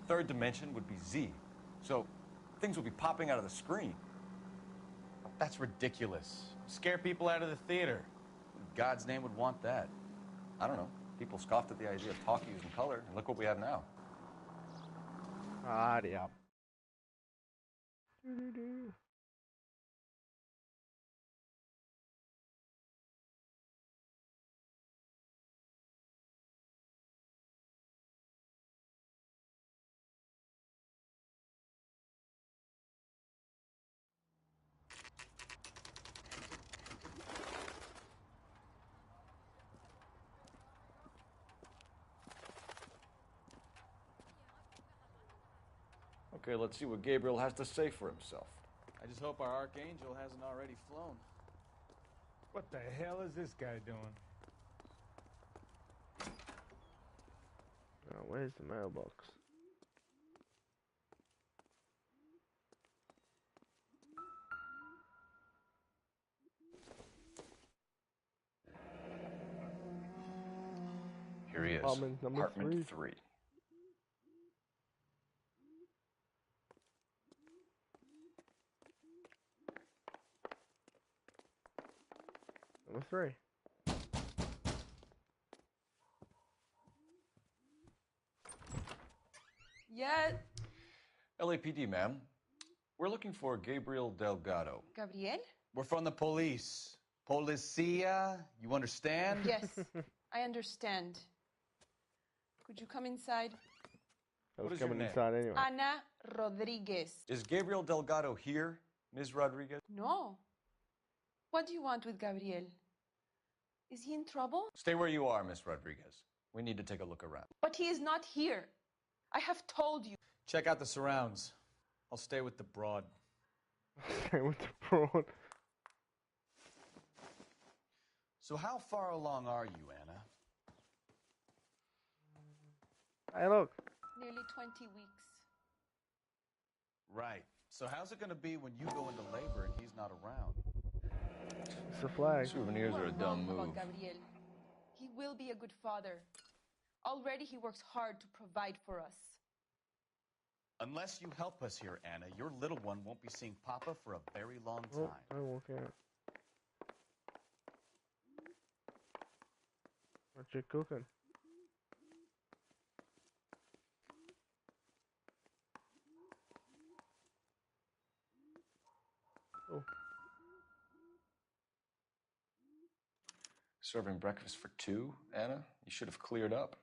Third dimension would be Z. So things would be popping out of the screen. That's ridiculous. Scare people out of the theater. Who in God's name would want that? I don't know. People scoffed at the idea of talkie using color, and look what we have now. Ah, yeah. Okay, let's see what Gabriel has to say for himself. I just hope our archangel hasn't already flown. What the hell is this guy doing? Oh, where's the mailbox? Here he is. Apartment number Apartment 3. Number 3. Yeah, LAPD, ma'am. We're looking for Gabriel Delgado. Gabriel? We're from the police. Policia, you understand? Yes, I understand. Could you come inside? I was What is your coming name? inside anyway. Ana Rodriguez. Is Gabriel Delgado here, Ms. Rodriguez? No. What do you want with Gabriel? Is he in trouble? Stay where you are, Ms. Rodriguez. We need to take a look around. But he is not here. I have told you. Check out the surrounds. I'll stay with the broad. Stay with the broad. So how far along are you, Anna? Hey, look. Nearly 20 weeks. Right. So how's it going to be when you go into labor and he's not around? It's a flag. Souvenirs You are a dumb wrong move. about Gabriel. He will be a good father. Already he works hard to provide for us. Unless you help us here, Anna, your little one won't be seeing Papa for a very long time. Oh, I walk out. What you cooking? Oh. Serving breakfast for 2, Anna? You should have cleared up.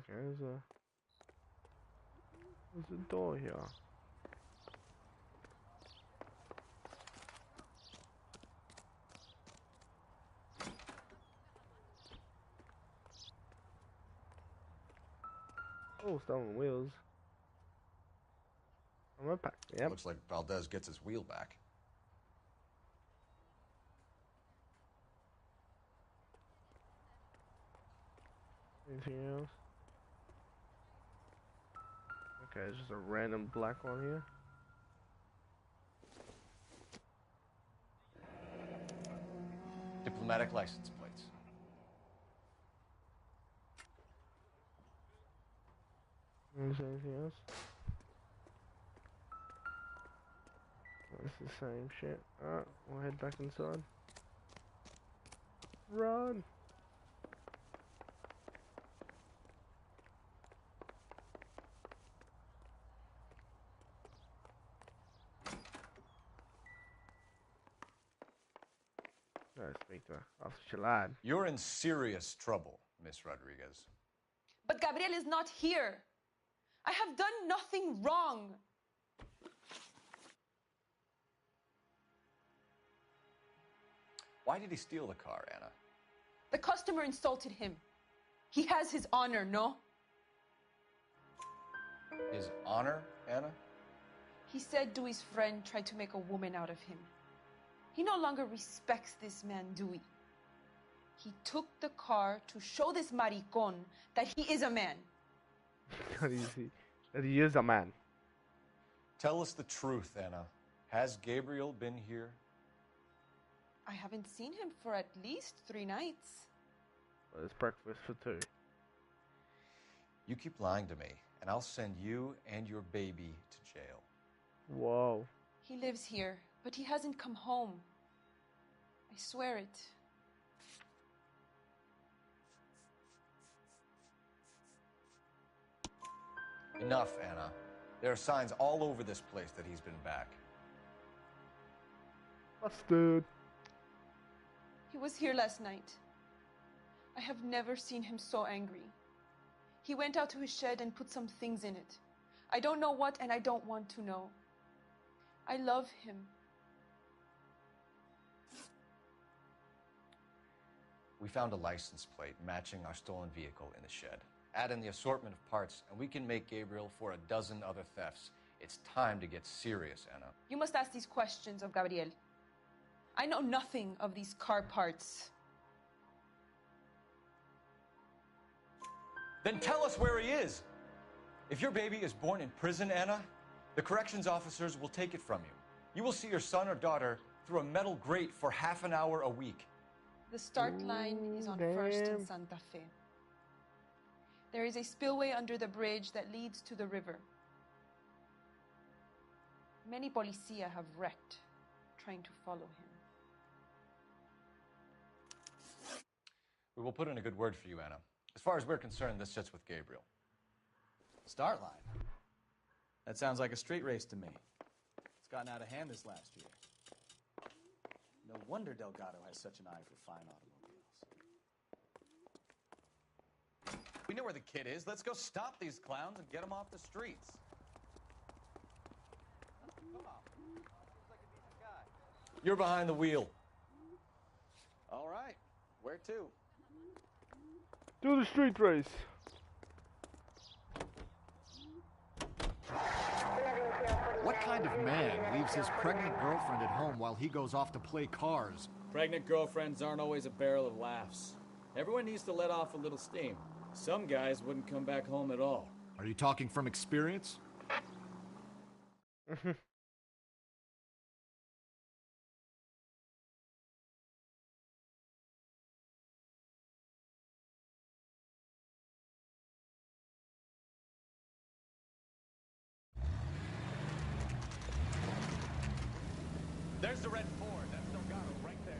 Okay, there's a door here. Oh, stolen wheels. I'm gonna pack. Yep. Looks like Valdez gets his wheel back. Anything else? Okay, it's just a random black one here. Diplomatic license plates. Is there anything else? It's the same shit. Alright, we'll head back inside. Run! Gotta speak to Officer Chalad. You're in serious trouble, Miss Rodriguez. But Gabriel is not here. I have done nothing wrong. Why did he steal the car, Anna? The customer insulted him. He has his honor, no? His honor, Anna? He said Dewey's friend tried to make a woman out of him. He no longer respects this man, Dewey. He took the car to show this maricon that he is a man. that he is a man. Tell us the truth, Anna. Has Gabriel been here? I haven't seen him for at least 3 nights. Well, it's breakfast for 2. You keep lying to me, and I'll send you and your baby to jail. Whoa. He lives here, but he hasn't come home. I swear it. Enough, Anna. There are signs all over this place that he's been back. Busted. He was here last night. I have never seen him so angry. He went out to his shed and put some things in it. I don't know what, and I don't want to know. I love him. We found a license plate matching our stolen vehicle in the shed. Add in the assortment of parts, and we can make Gabriel for a dozen other thefts. It's time to get serious, Anna. You must ask these questions of Gabriel. I know nothing of these car parts. Then tell us where he is. If your baby is born in prison, Anna, the corrections officers will take it from you. You will see your son or daughter through a metal grate for half an hour a week. The start line is on 1st and Santa Fe. There is a spillway under the bridge that leads to the river. Many policia have wrecked trying to follow him. We will put in a good word for you, Anna. As far as we're concerned, this sits with Gabriel. Start line? That sounds like a street race to me. It's gotten out of hand this last year. No wonder Delgado has such an eye for fine automobiles. We know where the kid is. Let's go stop these clowns and get them off the streets. Come on. Seems like a decent guy. You're behind the wheel. All right. Where to? Do the street race. What kind of man leaves his pregnant girlfriend at home while he goes off to play cars? Pregnant girlfriends aren't always a barrel of laughs. Everyone needs to let off a little steam. Some guys wouldn't come back home at all. Are you talking from experience? There's the red Ford. That's Delgado right there.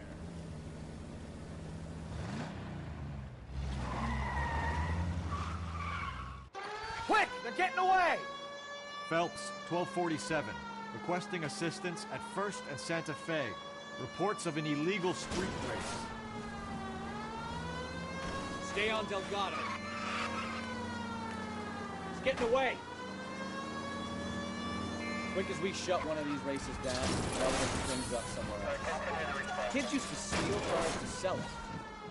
Quick! They're getting away! Phelps, 1247. Requesting assistance at 1st and Santa Fe. Reports of an illegal street race. Stay on Delgado. He's getting away. Quick as we shut one of these races down, evidence springs up somewhere else. Kids used to steal cars to sell them.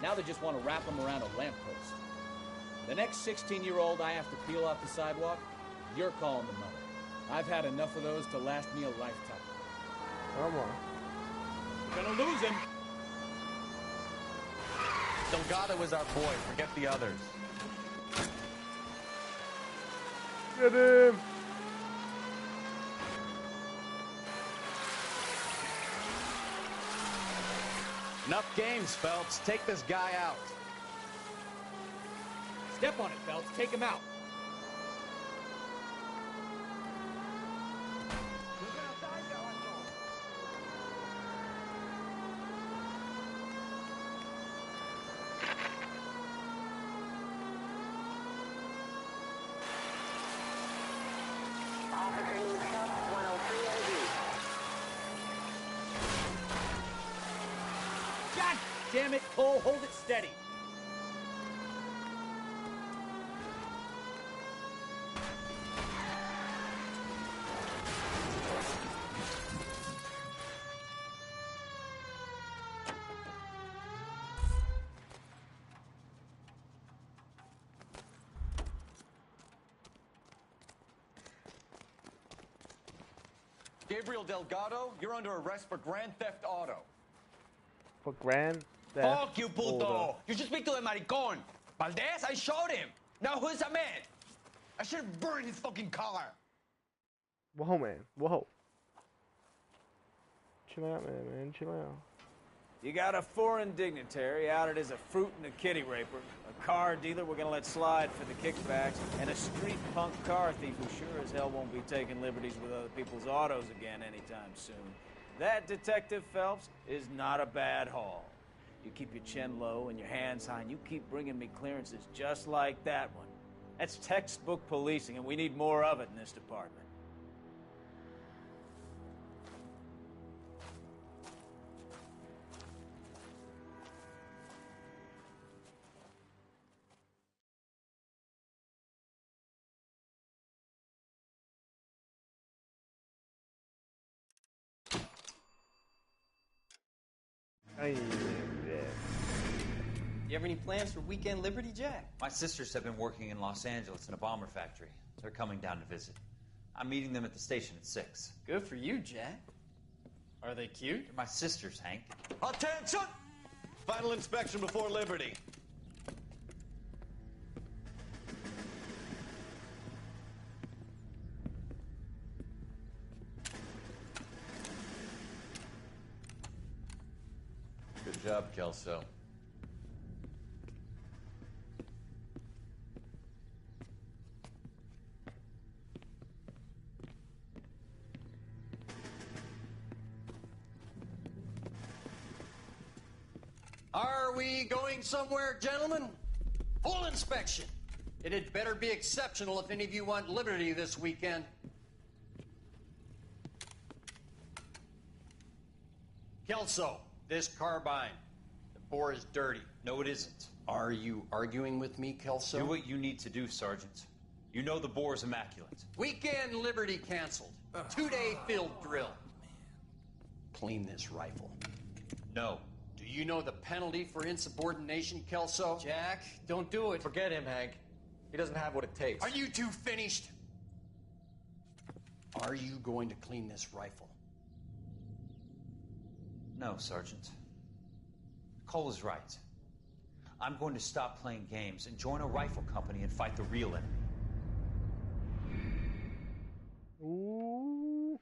Now they just want to wrap them around a lamppost. The next 16-year-old I have to peel off the sidewalk, you're calling the mother. I've had enough of those to last me a lifetime. Come on. We're gonna lose him. Delgado is our boy. Forget the others. Get him! Enough games, Phelps. Take this guy out. Step on it, Phelps. Take him out. God damn it, Cole. Hold it steady. Gabriel Delgado, you're under arrest for Grand Theft Auto. For Grand Theft Fuck you, puto! Auto. You should speak to the maricon. Valdez, I showed him. Now who's the man? I should have burned his fucking car. Whoa, man. Whoa. Chill out, man. Chill out. You got a foreign dignitary outed as a fruit and a kitty raper, a car dealer we're gonna let slide for the kickbacks, and a street punk car thief who sure as hell won't be taking liberties with other people's autos again anytime soon. That, Detective Phelps, is not a bad haul. You keep your chin low and your hands high, and you keep bringing me clearances just like that one. That's textbook policing, and we need more of it in this department. Ay, yeah. You have any plans for Weekend Liberty, Jack? My sisters have been working in Los Angeles in a bomber factory. They're coming down to visit. I'm meeting them at the station at 6. Good for you, Jack. Are they cute? They're my sisters, Hank. Attention! Final inspection before Liberty. Good job, Kelso. Are we going somewhere, gentlemen? Full inspection. It had better be exceptional if any of you want liberty this weekend. Kelso, this carbine. The bore is dirty. No, it isn't. Are you arguing with me, Kelso? Do what you need to do, Sergeant. You know the bore is immaculate. Weekend liberty canceled. 2-day field drill. Clean this rifle. No. Do you know the penalty for insubordination, Kelso? Jack, don't do it. Forget him, Hank. He doesn't have what it takes. Are you two finished? Are you going to clean this rifle? No, Sergeant. Cole is right. I'm going to stop playing games and join a rifle company and fight the real enemy. Ooh.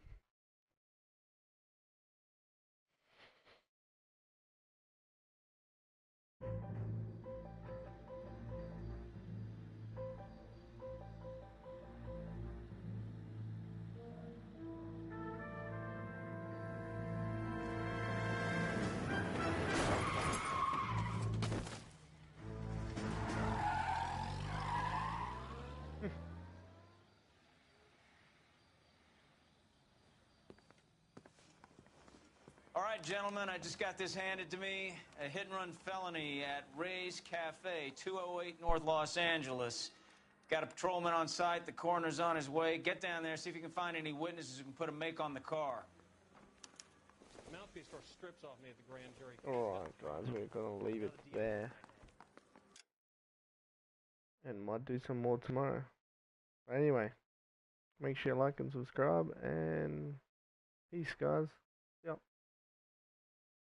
All right, gentlemen, I just got this handed to me. A hit-and-run felony at Ray's Cafe, 208 North Los Angeles. Got a patrolman on site. The coroner's on his way. Get down there, see if you can find any witnesses who can put a make on the car. Mouthpiece for strips off me at the grand jury. Alright, guys, we're gonna leave it there. And might do some more tomorrow. Anyway, make sure you like and subscribe, and peace, guys. Yep.